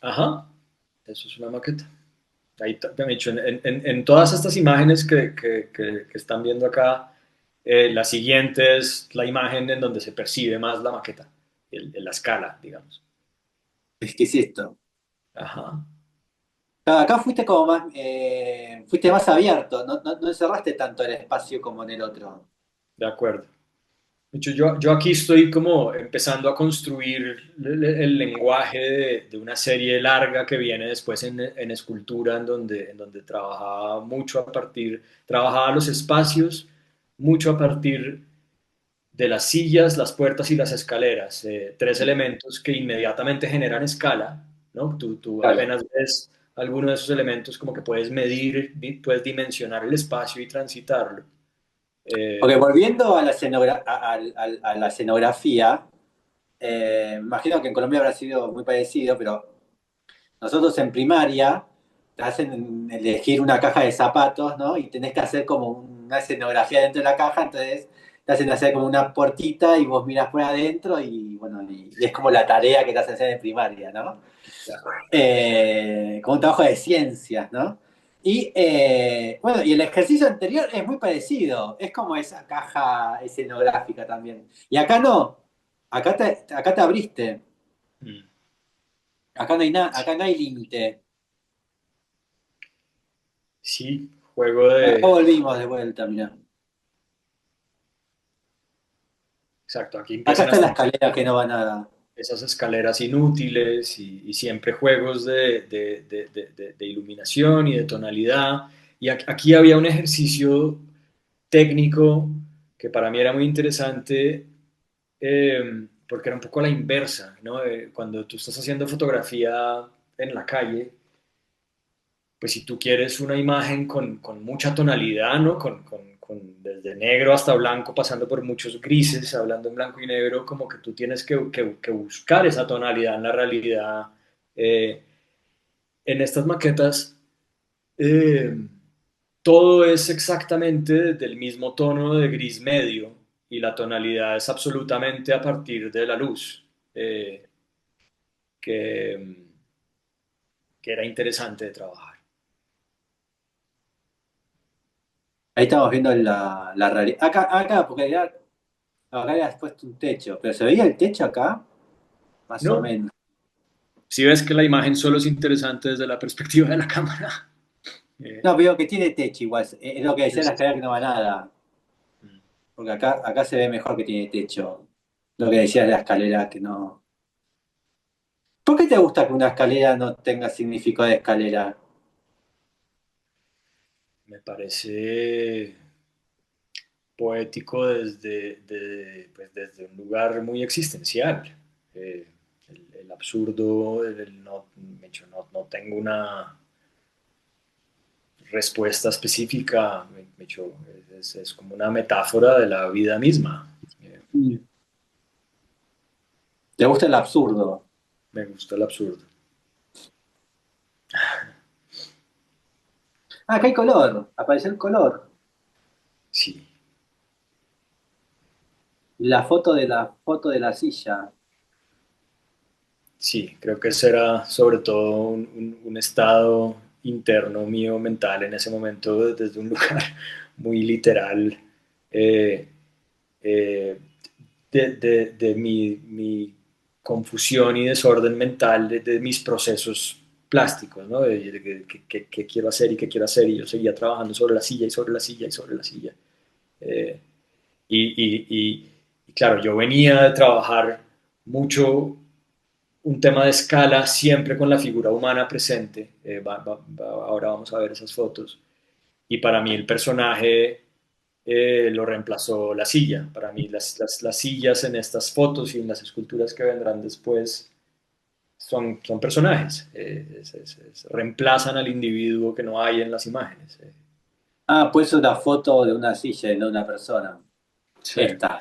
Ajá, eso es una maqueta. Ahí te han dicho, en todas estas imágenes que están viendo acá, la siguiente es la imagen en donde se percibe más la maqueta, la escala, digamos. ¿Qué es esto? Ajá, Claro, acá fuiste más abierto, no encerraste tanto el espacio como en el otro. de acuerdo. De hecho, yo aquí estoy como empezando a construir el lenguaje de una serie larga que viene después en escultura, en donde trabajaba mucho trabajaba los espacios mucho a partir de las sillas, las puertas y las escaleras, tres elementos que inmediatamente generan escala, ¿no? Tú Claro. apenas ves alguno de esos elementos como que puedes medir, puedes dimensionar el espacio y transitarlo. Porque Eh, volviendo a a la escenografía, imagino que en Colombia habrá sido muy parecido, pero nosotros en primaria te hacen elegir una caja de zapatos, ¿no? Y tenés que hacer como una escenografía dentro de la caja, entonces te hacen hacer como una puertita y vos mirás por adentro y bueno, y es como la tarea que te hacen hacer en primaria, ¿no? Como un trabajo de ciencias, ¿no? Y bueno, y el ejercicio anterior es muy parecido, es como esa caja escenográfica también. Y acá no, acá te abriste, Mm. acá no hay nada, acá no hay límite. Sí, juego Acá de... volvimos de vuelta, mirá. Exacto, aquí Acá empiezan a está la estar escalera que no va nada. esas escaleras inútiles y siempre juegos de iluminación y de tonalidad. Y aquí había un ejercicio técnico que para mí era muy interesante porque era un poco a la inversa, ¿no? Cuando tú estás haciendo fotografía en la calle, pues si tú quieres una imagen con mucha tonalidad, ¿no? Desde negro hasta blanco, pasando por muchos grises, hablando en blanco y negro, como que tú tienes que buscar esa tonalidad en la realidad. Eh, en estas maquetas, eh, todo es exactamente del mismo tono de gris medio y la tonalidad es absolutamente a partir de la luz, que, que era interesante de trabajar. Ahí estamos viendo la realidad. Acá, porque acá le has puesto un techo, pero ¿se veía el techo acá? Más o No, menos. si ves que la imagen solo es interesante desde la perspectiva de la cámara. Eh, No, veo que tiene techo igual, es lo que decía la es- escalera que no va nada, mm. porque acá se ve mejor que tiene techo. Lo que decía de la escalera que no. ¿Por qué te gusta que una escalera no tenga significado de escalera? Me parece poético pues desde un lugar muy existencial. El absurdo, no tengo una respuesta específica, es como una metáfora de la vida misma. Mm. ¿Te gusta el absurdo? Me gusta el absurdo. Ah, acá hay color, apareció el color. Sí, La foto de la silla. sí, creo que ese era sobre todo un estado interno mío mental en ese momento desde un lugar muy literal eh, eh, de mi confusión y desorden mental de mis procesos plásticos, ¿no? Qué quiero hacer y qué quiero hacer y yo seguía trabajando sobre la silla y sobre la silla y sobre la silla. Eh, y claro, yo venía de trabajar mucho un tema de escala siempre con la figura humana presente. Ahora vamos a ver esas fotos. Y para mí el personaje lo reemplazó la silla. Para mí las sillas en estas fotos y en las esculturas que vendrán después son personajes. Reemplazan al individuo que no hay en las imágenes. Ah, pues una foto de una silla y no de una persona. Sí. Esta.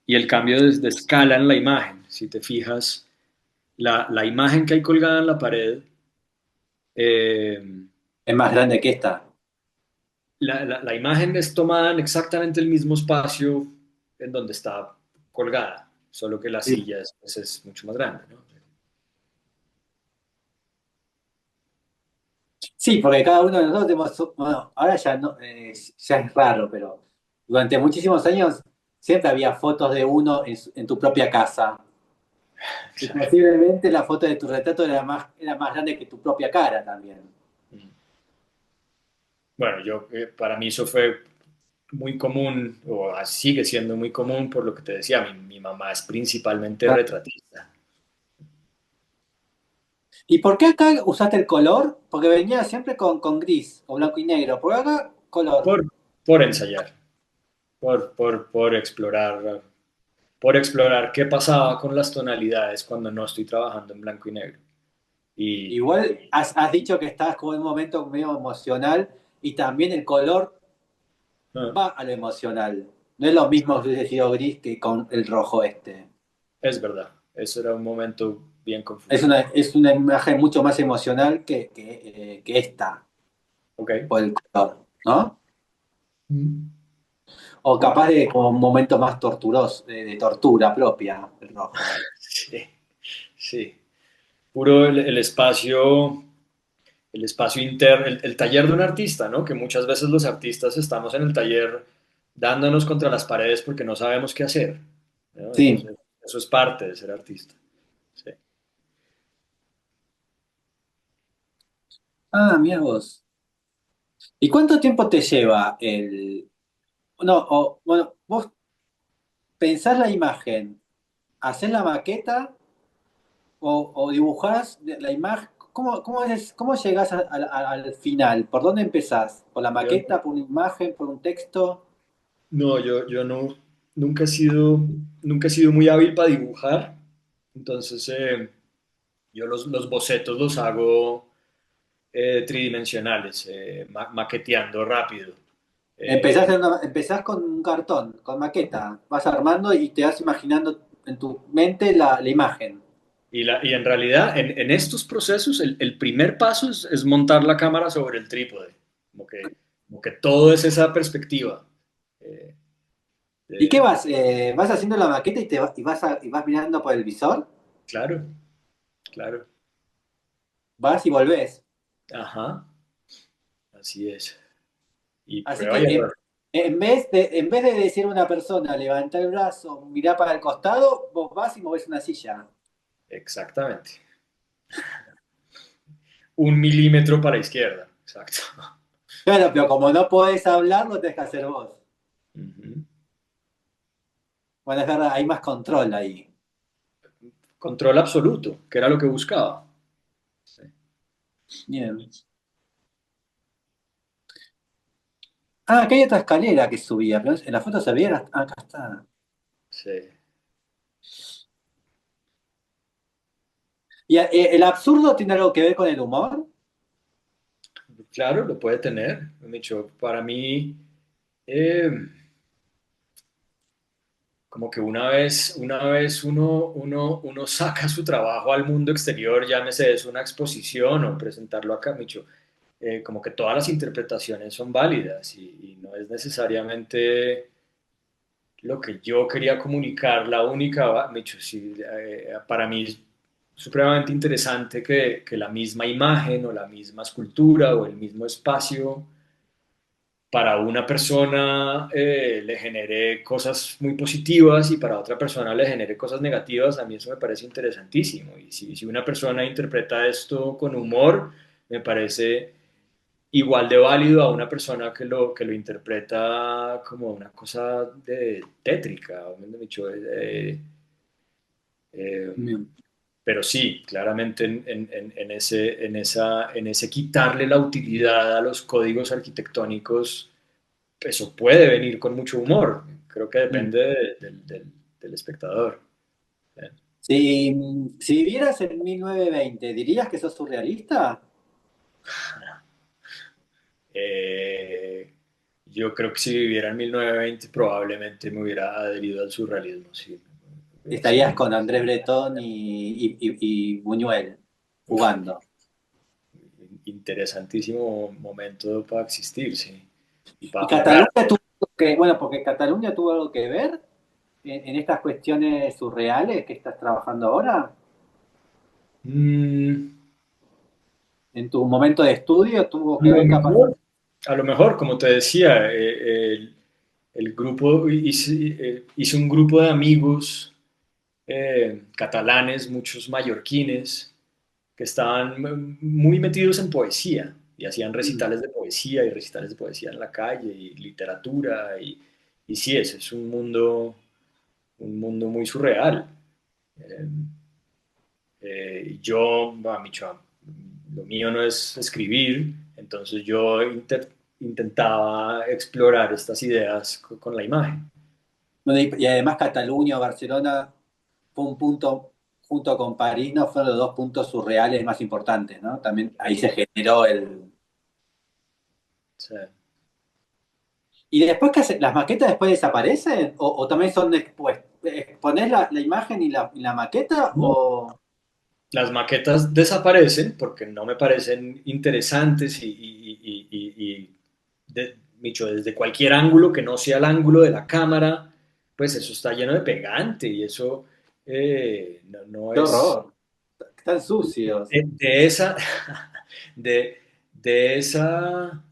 Y el cambio de escala en la imagen, si te fijas, la imagen que hay colgada en la pared, eh, Es más grande que esta. la imagen es tomada en exactamente el mismo espacio en donde está colgada, solo que la Sí. silla es mucho más grande, ¿no? Sí, porque cada uno de nosotros tenemos, bueno, ahora ya no, ya es raro, pero durante muchísimos años siempre había fotos de uno en tu propia casa. Y Exacto. posiblemente la foto de tu retrato era más grande que tu propia cara también. Bueno, para mí eso fue muy común, o sigue siendo muy común por lo que te decía, mi mamá es principalmente retratista, ¿Y por qué acá usaste el color? Porque venía siempre con gris o blanco y negro. Por acá, color. por, por ensayar, por explorar qué pasaba con las tonalidades cuando no estoy trabajando en blanco y negro. Y Igual has dicho que estás como en un momento medio emocional y también el color ah, va a lo emocional. No es lo mismo que hubiese sido gris que con el rojo este. es verdad, eso era un momento bien Es confuso. una, es una imagen mucho más emocional que esta, Ok, por el color, ¿no? Mm. O capaz de como un momento más torturoso, de tortura propia, el rojo. Sí, sí. Puro el espacio interno, el taller de un artista, ¿no? Que muchas veces los artistas estamos en el taller dándonos contra las paredes porque no sabemos qué hacer, ¿no? Sí. Entonces, eso es parte de ser artista. Sí. Ah, mira vos. ¿Y cuánto tiempo te lleva el... No, bueno, vos pensás la imagen, hacés la maqueta o dibujás la imagen. ¿Cómo llegás al final? ¿Por dónde empezás? ¿Por la Yo, maqueta, por una imagen, por un texto? no, yo no, nunca he sido muy hábil para dibujar, entonces yo los bocetos los hago tridimensionales, maqueteando rápido. Eh, Empezás con un cartón, con maqueta, vas armando y te vas imaginando en tu mente la imagen. y en realidad, en estos procesos, el primer paso es montar la cámara sobre el trípode, como que todo es esa perspectiva. Eh, ¿Y qué de- vas? ¿Vas haciendo la maqueta y vas mirando por el visor? claro, claro, ¿Vas y volvés? ajá, así es. Y Así prueba que y error, en vez de decir a una persona, levanta el brazo, mirá para el costado, vos vas y movés una silla. exactamente. 1 milímetro para la izquierda, exacto. Claro, pero como no podés hablar, lo tenés que hacer vos. Ujú. Bueno, es verdad, hay más control ahí. Control absoluto, que era lo que buscaba. Sí. Bien. Ah, acá hay otra escalera que subía, pero en la foto se veía. Acá está. Sí. ¿Y el absurdo tiene algo que ver con el humor? Claro, lo puede tener. Micho, para mí, eh, como que una vez uno saca su trabajo al mundo exterior, llámese es una exposición o presentarlo acá, Micho, como que todas las interpretaciones son válidas y no es necesariamente lo que yo quería comunicar, la única, Micho, sí, para mí es supremamente interesante que la misma imagen o la misma escultura o el mismo espacio para una persona le genere cosas muy positivas y para otra persona le genere cosas negativas, a mí eso me parece interesantísimo. Y si una persona interpreta esto con humor, me parece igual de válido a una persona que lo interpreta como una cosa de tétrica, o me dicho, eh, Bien. pero sí, claramente en ese quitarle la utilidad a los códigos arquitectónicos, eso puede venir con mucho humor. Creo que Mm. depende del espectador. ¿Eh? Si vivieras en 1920, ¿dirías que sos surrealista? Eh, yo creo que si viviera en 1920 probablemente me hubiera adherido al surrealismo, sí. Hubiera Estarías sido con Andrés Breton y Buñuel uf, jugando. interesantísimo momento para existir, sí. Y Y para jugar. Cataluña tuvo bueno, porque Cataluña tuvo algo que ver en estas cuestiones surreales que estás trabajando ahora. Mm, En tu momento de estudio tuvo a que lo ver capaz. mejor, a lo mejor, como te decía, el grupo, hice un grupo de amigos catalanes, muchos mallorquines, que estaban muy metidos en poesía y hacían Mm. recitales de poesía y recitales de poesía en la calle y literatura y sí, ese es un mundo muy surreal. Eh, yo, Micho, lo mío no es escribir, entonces yo intentaba explorar estas ideas con la imagen. Bueno, y además Cataluña o Barcelona fue un punto, junto con París, no fueron los dos puntos surreales más importantes, ¿no? También ahí se generó el... Sí. ¿Y después qué hace? ¿Las maquetas después desaparecen? ¿O también son después? ¿Exponés la imagen y la maqueta? ¿O Las maquetas desaparecen porque no me parecen interesantes y Micho, desde cualquier ángulo que no sea el ángulo de la cámara, pues eso está lleno de pegante y eso no Qué es horror. Están sucios. de esa, de, de esa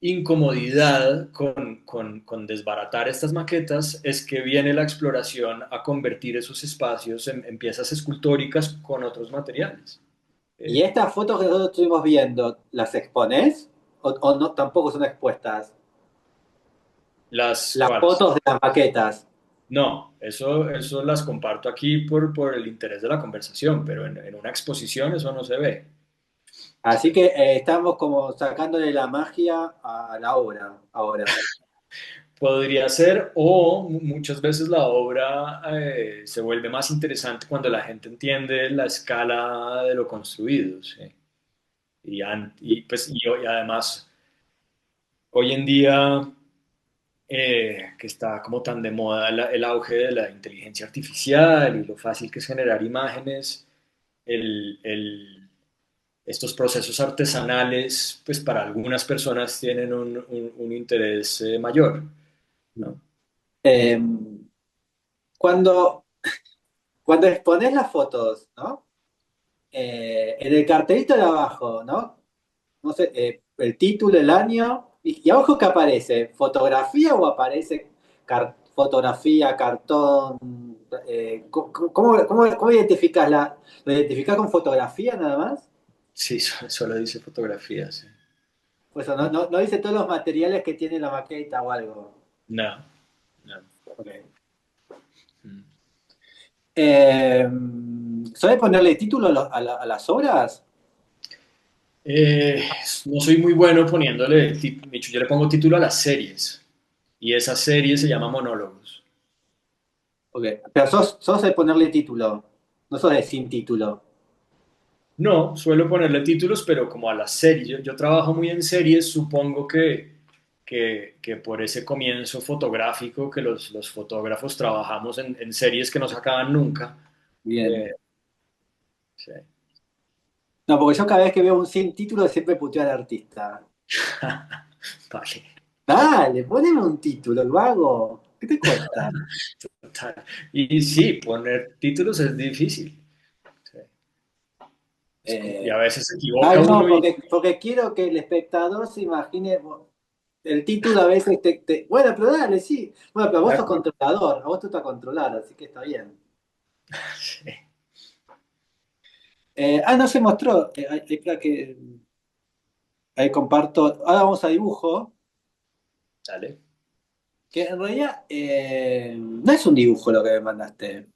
incomodidad con desbaratar estas maquetas es que viene la exploración a convertir esos espacios en piezas escultóricas con otros materiales. ¿Y Eh, estas fotos que nosotros estuvimos viendo, las exponés? ¿O no, tampoco son expuestas? las Las cuales, fotos de las maquetas. no, eso las comparto aquí por el interés de la conversación, pero en una exposición eso no se ve. Así que estamos como sacándole la magia a la obra ahora. Podría ser, o muchas veces la obra se vuelve más interesante cuando la gente entiende la escala de lo construido, ¿sí? Y además, hoy en día, que está como tan de moda el auge de la inteligencia artificial y lo fácil que es generar imágenes, estos procesos artesanales, pues para algunas personas tienen un interés mayor, ¿no? Eh, cuando, cuando exponés las fotos, ¿no? En el cartelito de abajo, ¿no? No sé, el título, el año, y abajo qué aparece, fotografía o aparece fotografía, cartón, ¿cómo identificas lo identificás con fotografía nada más? Sí, solo dice fotografías. Sí. Pues no dice todos los materiales que tiene la maqueta o algo. No, no. Ok. Mm. Eh, ¿Sabes ponerle título a las obras? Eh, no soy muy bueno poniéndole, Micho, yo le pongo título a las series y esa serie se llama Monólogos. Ok. Pero sos de ponerle título, no sos de sin título. No, suelo ponerle títulos, pero como a las series. Yo trabajo muy en series, supongo que por ese comienzo fotográfico que los fotógrafos trabajamos en series que no se acaban nunca. Bien. Eh, sí. No, porque yo cada vez que veo un sin título siempre puteo al artista. Vale, Dale, poneme un título, lo hago. ¿Qué te cuesta? total. Y sí, poner títulos es difícil. Sí. Y a Eh, veces se equivoca Ay, no, uno y porque quiero que el espectador se imagine. El título a veces Bueno, pero dale, sí. Bueno, pero vos sos controlador, a vos te gusta controlar, así que está bien. sí, No se mostró. Espera que. Ahí comparto. Ahora vamos a dibujo, dale. que en realidad no es un dibujo lo que me mandaste.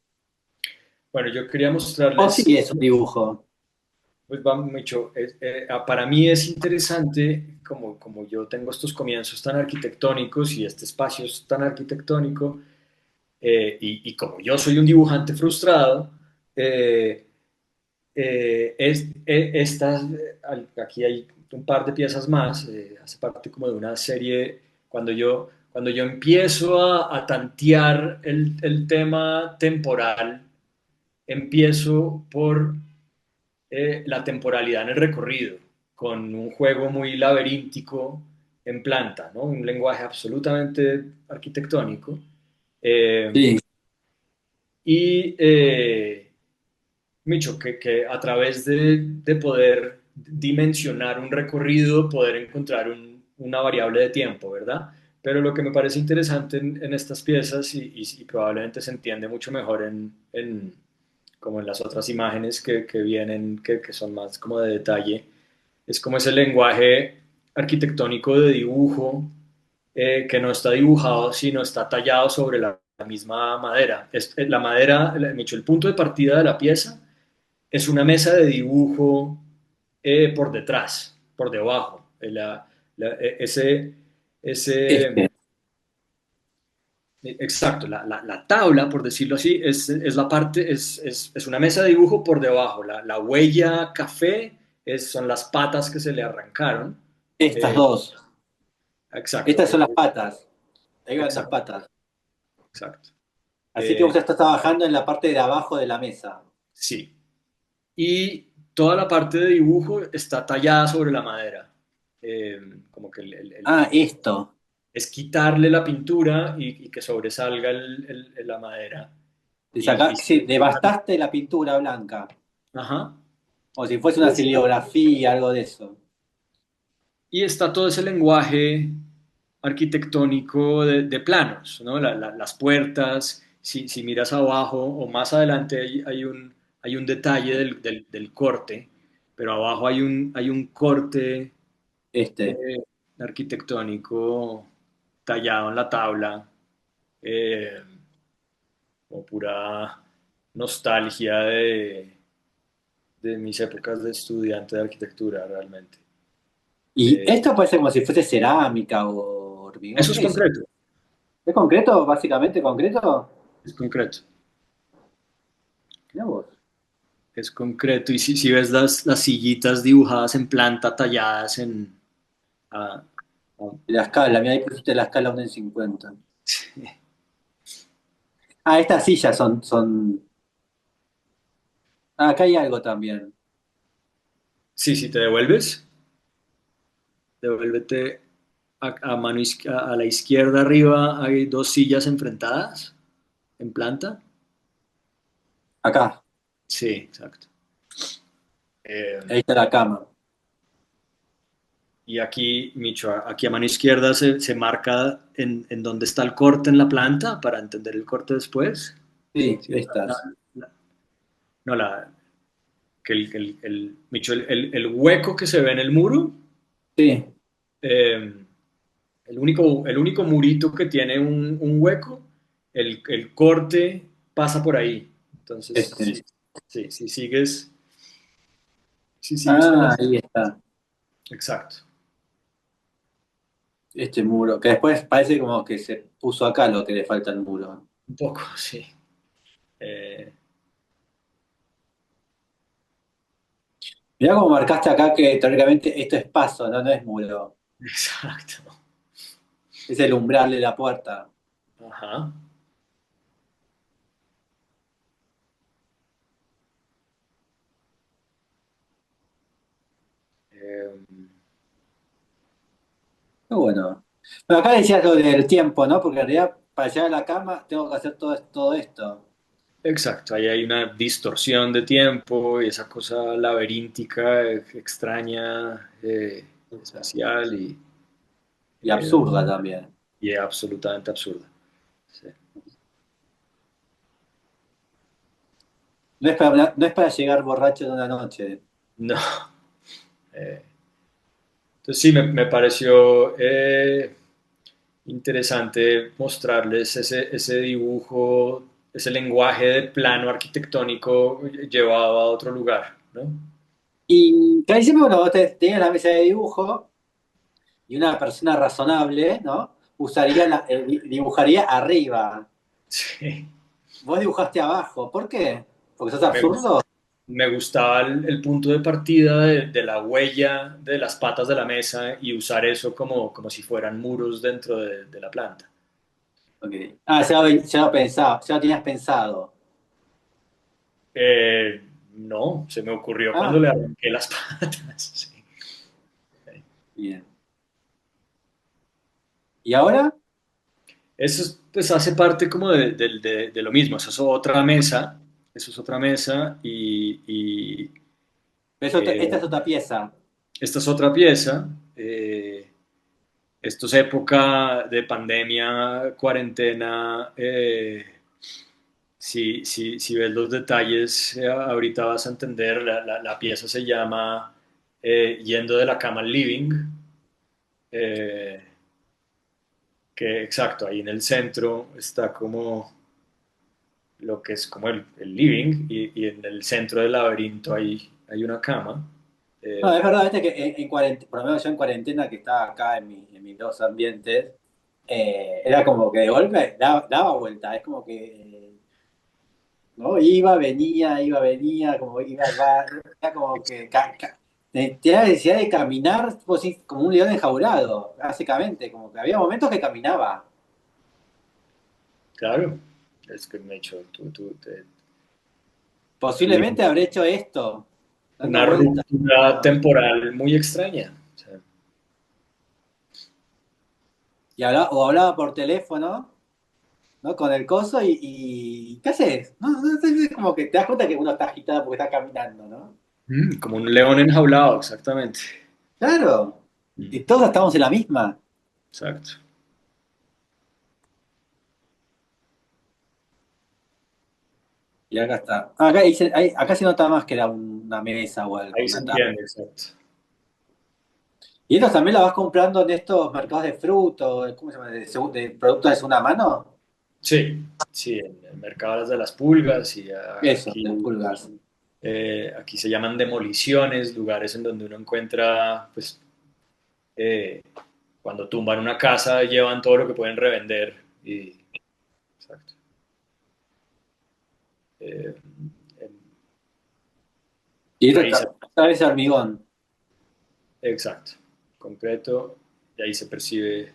Bueno, yo quería O sí mostrarles, es un dibujo. pues va mucho, para mí es interesante, como yo tengo estos comienzos tan arquitectónicos y este espacio es tan arquitectónico, y como yo soy un dibujante frustrado, eh, aquí hay un par de piezas más, hace parte como de una serie, cuando yo empiezo a tantear el tema temporal, empiezo por la temporalidad en el recorrido, con un juego muy laberíntico en planta, ¿no? Un lenguaje absolutamente arquitectónico. Eh, Sí. y, Micho, que a través de poder dimensionar un recorrido, poder encontrar una variable de tiempo, ¿verdad? Pero lo que me parece interesante en estas piezas, y probablemente se entiende mucho mejor como en las otras imágenes que vienen, que son más como de detalle, es como ese lenguaje arquitectónico de dibujo, que no está dibujado, sino está tallado sobre la misma madera. La madera, Micho, el punto de partida de la pieza es una mesa de dibujo por detrás, por debajo. Ese, Este. exacto, la tabla, por decirlo así, es la parte, es una mesa de dibujo por debajo. La huella café son las patas que se le arrancaron. Estas Eh, dos. exacto, Estas son las patas. Ahí van las exacto, patas. exacto. Así que Eh, vos estás trabajando en la parte de abajo de la mesa. sí. Y toda la parte de dibujo está tallada sobre la madera. como que Ah, esto. es quitarle la pintura y que sobresalga la madera. Y Sí, devastaste la pintura blanca. ajá. O si fuese una Y, serigrafía, algo de eso. y está todo ese lenguaje arquitectónico de planos, ¿no? Las puertas, si miras abajo o más adelante hay un detalle del corte, pero abajo hay un corte Este. eh, arquitectónico tallado en la tabla, eh, como pura nostalgia de mis épocas de estudiante de arquitectura, realmente. Y Eh, esto parece como si fuese cerámica o hormigón. eso es ¿Qué es? concreto, ¿Es concreto? ¿Básicamente concreto? es concreto. Mirá vos. Es concreto. Y si ves las sillitas dibujadas en planta, talladas a- a- La escala, mira ahí pusiste la escala 1:50. Ah, estas sillas son. Ah, acá hay algo también. sí, si te devuelves, devuélvete a la izquierda arriba, hay dos sillas enfrentadas en planta. Acá, Sí, exacto. Eh, ahí está la cama. y aquí, Micho, aquí a mano izquierda se marca en dónde está el corte en la planta para entender el corte después. Sí, Sí, estas. la- no, que Micho, el hueco que se ve en el muro, Sí, eh, el único murito que tiene un hueco, el corte pasa por ahí. Entonces, este. sí, si sigues con Ah, las... ahí está. Exacto, Este muro, que después parece como que se puso acá lo que le falta al muro. un poco, sí. Eh, Mirá cómo marcaste acá que teóricamente esto es paso, no, no es muro. exacto. Es el umbral de la puerta. Ajá. Eh, Qué bueno. Pero acá decías lo del tiempo, ¿no? Porque en realidad para llegar a la cama tengo que hacer todo esto. exacto, ahí hay una distorsión de tiempo y esa cosa laberíntica, extraña, espacial Y eh, absurda también. y absolutamente absurda. Sí. No es para llegar borracho en una noche. No. eh, entonces sí, me pareció interesante mostrarles ese dibujo, ese lenguaje de plano arquitectónico llevado a otro lugar, ¿no? Y casi siempre, bueno, vos tenías la mesa de dibujo y una persona razonable, ¿no? Dibujaría arriba. Sí. Vos dibujaste abajo. ¿Por qué? ¿Porque sos Me, absurdo? me gustaba el punto de partida de la huella de las patas de la mesa y usar eso como si fueran muros dentro de la planta. Ok. Ah, ya lo pensaba, ya lo tenías pensado. No, se me ocurrió cuando Ah, le arranqué las patas. Sí. bien. ¿Y ahora? Pues hace parte como de lo mismo, eso es otra mesa Esta eh, es otra pieza. esta es otra pieza. Esto es época de pandemia, cuarentena. Si ves los detalles, ahorita vas a entender. La pieza se llama Yendo de la cama al living. eh, que exacto, ahí en el centro está como lo que es como el living y en el centro del laberinto hay una cama. No, Eh, es verdad, viste que en cuarentena, por lo menos yo en cuarentena que estaba acá en mis dos ambientes, era como que de golpe daba vuelta, es como que, ¿no? Iba, venía, como iba al bar, era como que tenía la necesidad de caminar como un león enjaulado, básicamente, como que había momentos que caminaba. claro, es que me he hecho Posiblemente tuvimos habré hecho esto, dando una vueltas. ruptura temporal muy extraña. O sea, o hablaba por teléfono, ¿no? Con el coso ¿qué haces? No, no, es como que te das cuenta que uno está agitado porque está caminando, ¿no? Como un león enjaulado, exactamente. Claro. Mm, Y todos estamos en la misma. exacto. Y acá está. Acá se nota más que era una mesa o algo, Ahí se una tabla. entiende, exacto. ¿Y esto también la vas comprando en estos mercados de frutos, ¿cómo se llama? De productos de segunda mano? Sí, sí, en el mercado de las pulgas y Eso, aquí, de pulgas. aquí se llaman demoliciones, lugares en donde uno encuentra, pues, eh, cuando tumban una casa, llevan todo lo que pueden revender. Y, exacto. Eh, en- Y esto ahí se, está ese hormigón. exacto, concreto, y ahí se percibe,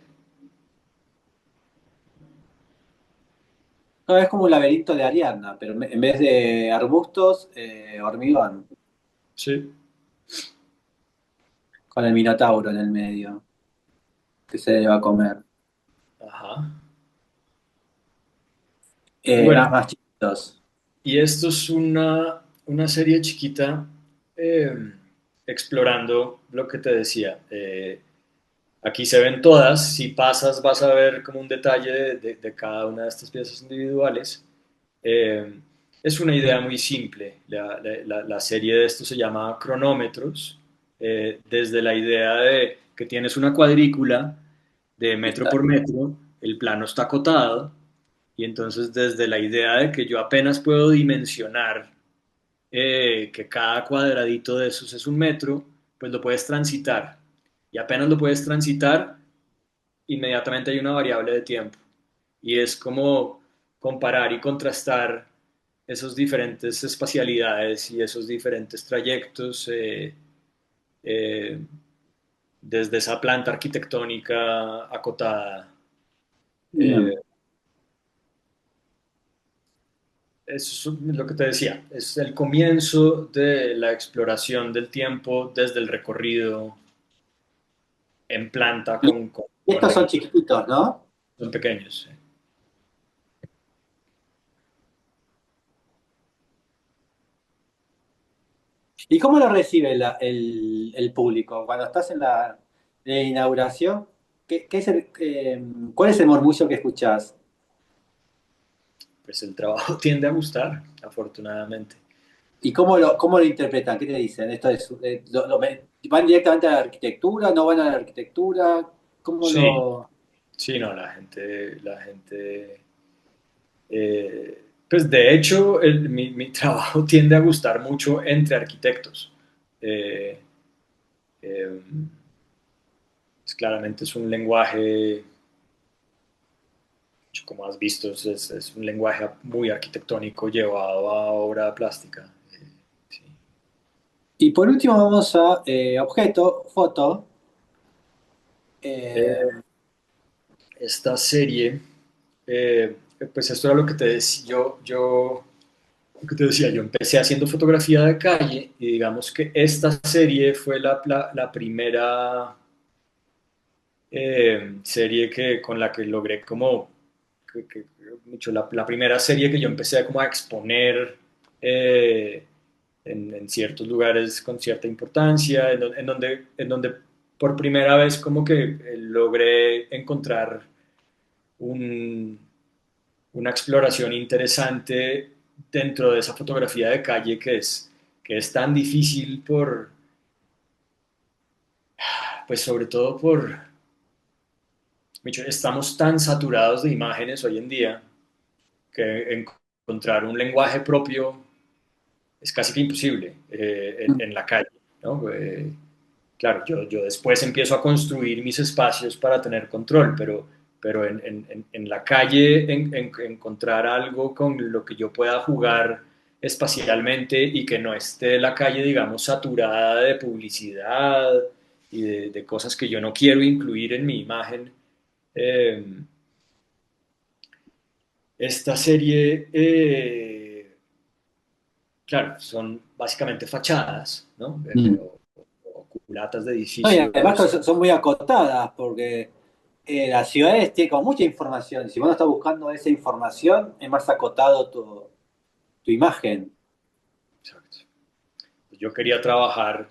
No, es como un laberinto de Ariadna, pero en vez de arbustos, hormigón, sí, con el minotauro en el medio, que se va a comer. ajá. Bueno, Más chiquitos. y esto es una serie chiquita eh, explorando lo que te decía. Aquí se ven todas, si pasas vas a ver como un detalle de cada una de estas piezas individuales. Eh, es una idea muy simple. La serie de esto se llama Cronómetros, desde la idea de que tienes una cuadrícula de metro por metro, el plano está acotado, y entonces desde la idea de que yo apenas puedo dimensionar que cada cuadradito de esos es un metro, pues lo puedes transitar. Y apenas lo puedes transitar, inmediatamente hay una variable de tiempo. Y es como comparar y contrastar esos diferentes espacialidades y esos diferentes trayectos eh, desde esa planta arquitectónica acotada. Eh, Bien. Eso es lo que te decía, es el comienzo de la exploración del tiempo desde el recorrido en planta Y con estos son chiquititos, ¿no? son pequeños. ¿Y cómo lo recibe el público? Cuando estás en la inauguración, ¿qué es ¿cuál es el murmullo que escuchás? Pues el trabajo tiende a gustar, afortunadamente. ¿Y cómo lo interpretan? ¿Qué te dicen? ¿Van directamente a la arquitectura? ¿No van a la arquitectura? ¿Cómo Sí, lo...? sí, no, pues de hecho, mi trabajo tiende a gustar mucho entre arquitectos. Eh, eh, pues claramente es un lenguaje, como has visto, es un lenguaje muy arquitectónico llevado a obra plástica. Sí. Y por último vamos a objeto, foto. Eh, Eh, esta serie, eh, pues esto era lo que te decía, lo que te decía, yo empecé haciendo fotografía de calle y digamos que esta serie fue la primera serie con la que logré como, mucho, la primera serie que yo empecé como a exponer eh, en ciertos lugares con cierta importancia, en donde por primera vez como que logré encontrar un, una exploración interesante dentro de esa fotografía de calle que es tan difícil pues sobre todo estamos tan saturados de imágenes hoy en día que encontrar un lenguaje propio es casi que imposible en la calle, ¿no? Claro, yo después empiezo a construir mis espacios para tener control, pero en la calle encontrar algo con lo que yo pueda jugar espacialmente y que no esté la calle, digamos, saturada de publicidad y de cosas que yo no quiero incluir en mi imagen. Eh, esta serie, claro, son básicamente fachadas, ¿no? mm. O culatas de No, y además que edificios. son muy acotadas, porque las ciudades tienen como mucha información. Si vos no estás buscando esa información, es más acotado tu imagen. Exacto. Yo quería trabajar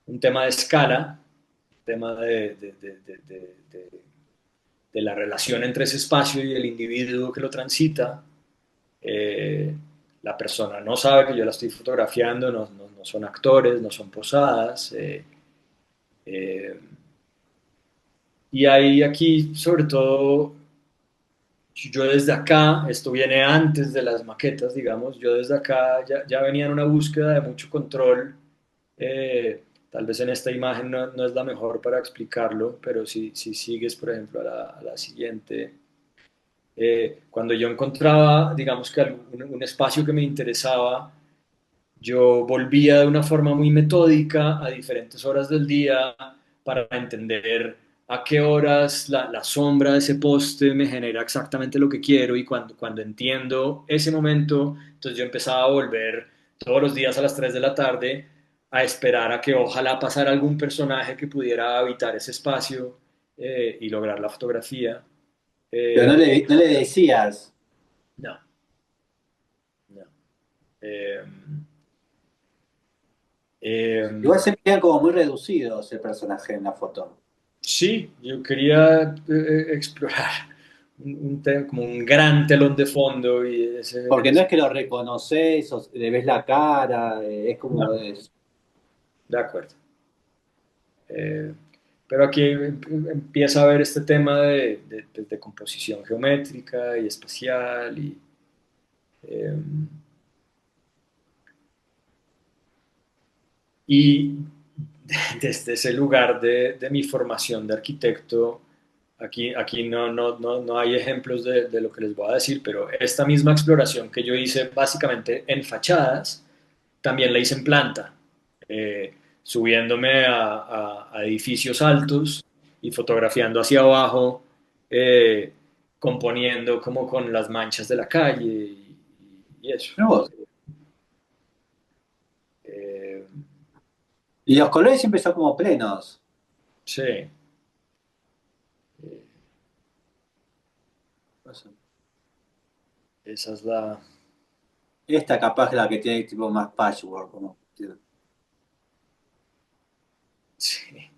un tema de escala, un tema de la relación entre ese espacio y el individuo que lo transita. Eh, la persona no sabe que yo la estoy fotografiando, no son actores, no son posadas. Eh, y hay aquí, sobre todo, yo desde acá, esto viene antes de las maquetas, digamos, yo desde acá ya venía en una búsqueda de mucho control. Tal vez en esta imagen no es la mejor para explicarlo, pero si sigues, por ejemplo, a la siguiente, cuando yo encontraba, digamos que un espacio que me interesaba, yo volvía de una forma muy metódica a diferentes horas del día para entender a qué horas la sombra de ese poste me genera exactamente lo que quiero, y cuando entiendo ese momento, entonces yo empezaba a volver todos los días a las 3 de la tarde a esperar a que ojalá pasara algún personaje que pudiera habitar ese espacio, y lograr la fotografía. Pero Eh, no le decías. no, no. Eh, Igual eh, se veían como muy reducidos el personaje en la foto. Sí, yo quería explorar como un gran telón de fondo y Porque no es que lo reconoces o le ves la cara, es como no, de acuerdo. Eh, pero aquí empieza a ver este tema de composición geométrica y espacial eh, y desde ese lugar de mi formación de arquitecto, aquí no hay ejemplos de lo que les voy a decir, pero esta misma exploración que yo hice básicamente en fachadas, también la hice en planta, subiéndome a edificios altos y fotografiando hacia abajo, eh, componiendo como con las manchas de la calle y eso. ¿no? Vos. Eh, Y los colores siempre son como plenos. sí. No sé. Esa es la... Esta capaz es la que tiene tipo más patchwork. Como. Sí.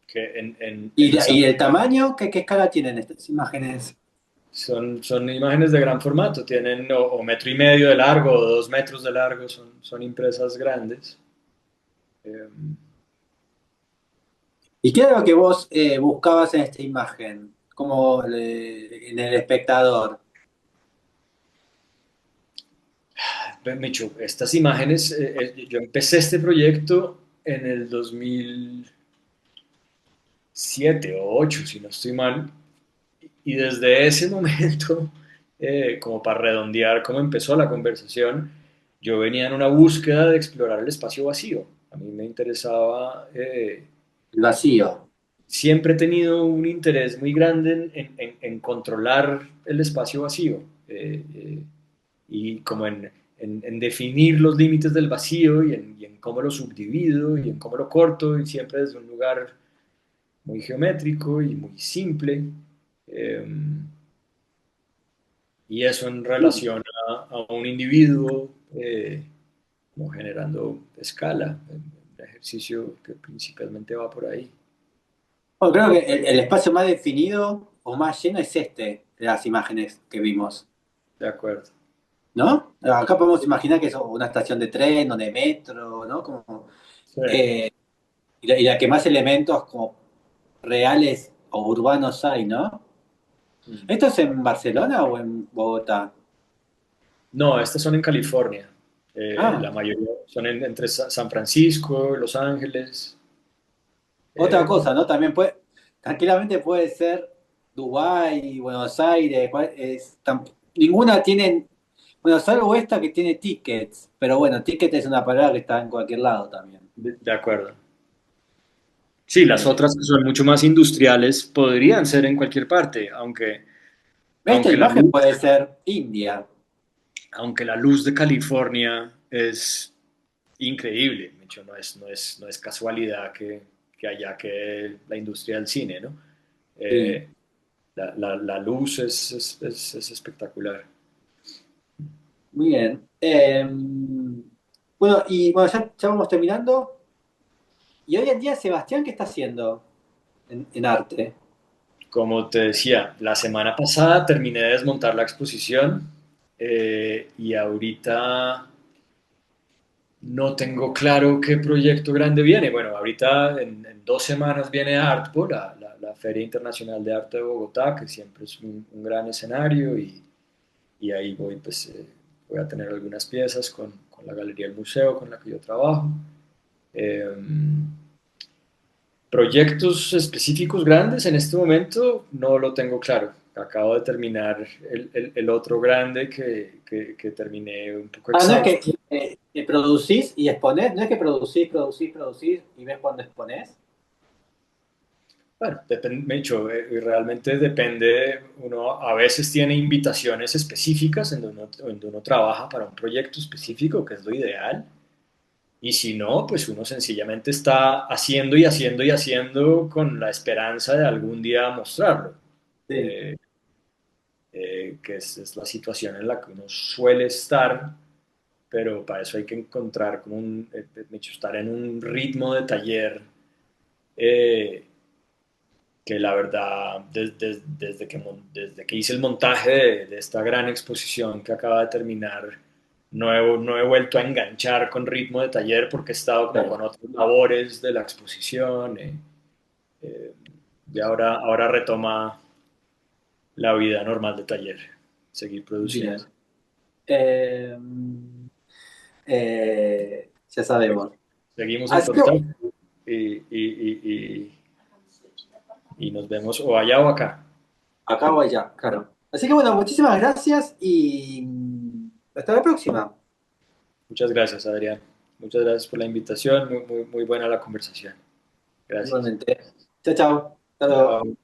Que ¿Y, y el tamaño? ¿Qué escala tienen estas imágenes? son imágenes de gran formato, tienen o metro y medio de largo o 2 metros de largo, son impresas grandes. Eh, ¿Y qué era lo que vos buscabas en esta imagen? Como en el espectador. Micho, estas imágenes, yo empecé este proyecto en el 2007 o 2008, si no estoy mal, y desde ese momento, como para redondear cómo empezó la conversación, yo venía en una búsqueda de explorar el espacio vacío. A mí me interesaba, El vacío. siempre he tenido un interés muy grande en controlar el espacio vacío, y como en definir los límites del vacío y en cómo lo subdivido y en cómo lo corto, y siempre desde un lugar muy geométrico y muy simple. eh, y eso en relación a un individuo, como generando escala, un ejercicio que principalmente va por ahí. Bueno, creo que el espacio más definido o más lleno es este, de las imágenes que vimos. De acuerdo. ¿No? Acá podemos imaginar que es una estación de tren o de metro, ¿no? Como, Sí. y la que más elementos como reales o urbanos hay, ¿no? Mm. ¿Esto es en Barcelona o en Bogotá? No, estas son en California. Ah, La mayoría son entre San Francisco, Los Ángeles. otra eh, cosa, ¿no? También puede, tranquilamente puede ser Dubái, Buenos Aires, ninguna tiene, bueno, salvo esta que tiene tickets, pero bueno, ticket es una palabra que está en cualquier lado también. de acuerdo. Sí, las Eh, otras que son mucho más industriales podrían ser en cualquier parte, Esta aunque la imagen luz, puede ser India. aunque la luz de California es increíble. De hecho, no es casualidad que... que allá que la industria del cine, ¿no? Sí, Eh, la luz es espectacular. muy bien. Bueno, y bueno, ya vamos terminando. Y hoy en día, Sebastián, ¿qué está haciendo en arte? Como te decía, la semana pasada terminé de desmontar la exposición y ahorita no tengo claro qué proyecto grande viene. Bueno, ahorita en 2 semanas viene Artpo, la Feria Internacional de Arte de Bogotá, que siempre es un gran escenario y ahí voy, pues voy a tener algunas piezas con la Galería del Museo con la que yo trabajo. Eh, Proyectos específicos grandes en este momento no lo tengo claro. Acabo de terminar el otro grande que terminé un poco Ah, no es que exhausto. producís y exponés, no es que producís y ves cuándo exponés. Bueno, depende, hecho, realmente depende, uno a veces tiene invitaciones específicas en donde uno trabaja para un proyecto específico, que es lo ideal, y si no, pues uno sencillamente está haciendo y haciendo y haciendo con la esperanza de algún día mostrarlo. Sí, Eh, que es la situación en la que uno suele estar, pero para eso hay que encontrar como de hecho, estar en un ritmo de taller eh, que la verdad, desde que hice el montaje de esta gran exposición que acaba de terminar, no he vuelto a enganchar con ritmo de taller porque he estado como claro. con otras labores de la exposición eh, y ahora retoma la vida normal de taller, seguir produciendo. Bien. Eh, ya sabemos. Seguimos en Así que contacto y, y, y, y, y nos vemos o allá o acá. acá o allá, claro. Así que bueno, muchísimas gracias y hasta la próxima. Muchas gracias, Adrián. Muchas gracias por la invitación. Muy buena la conversación. Gracias. Igualmente. Chao, chao. Hasta luego. Chao.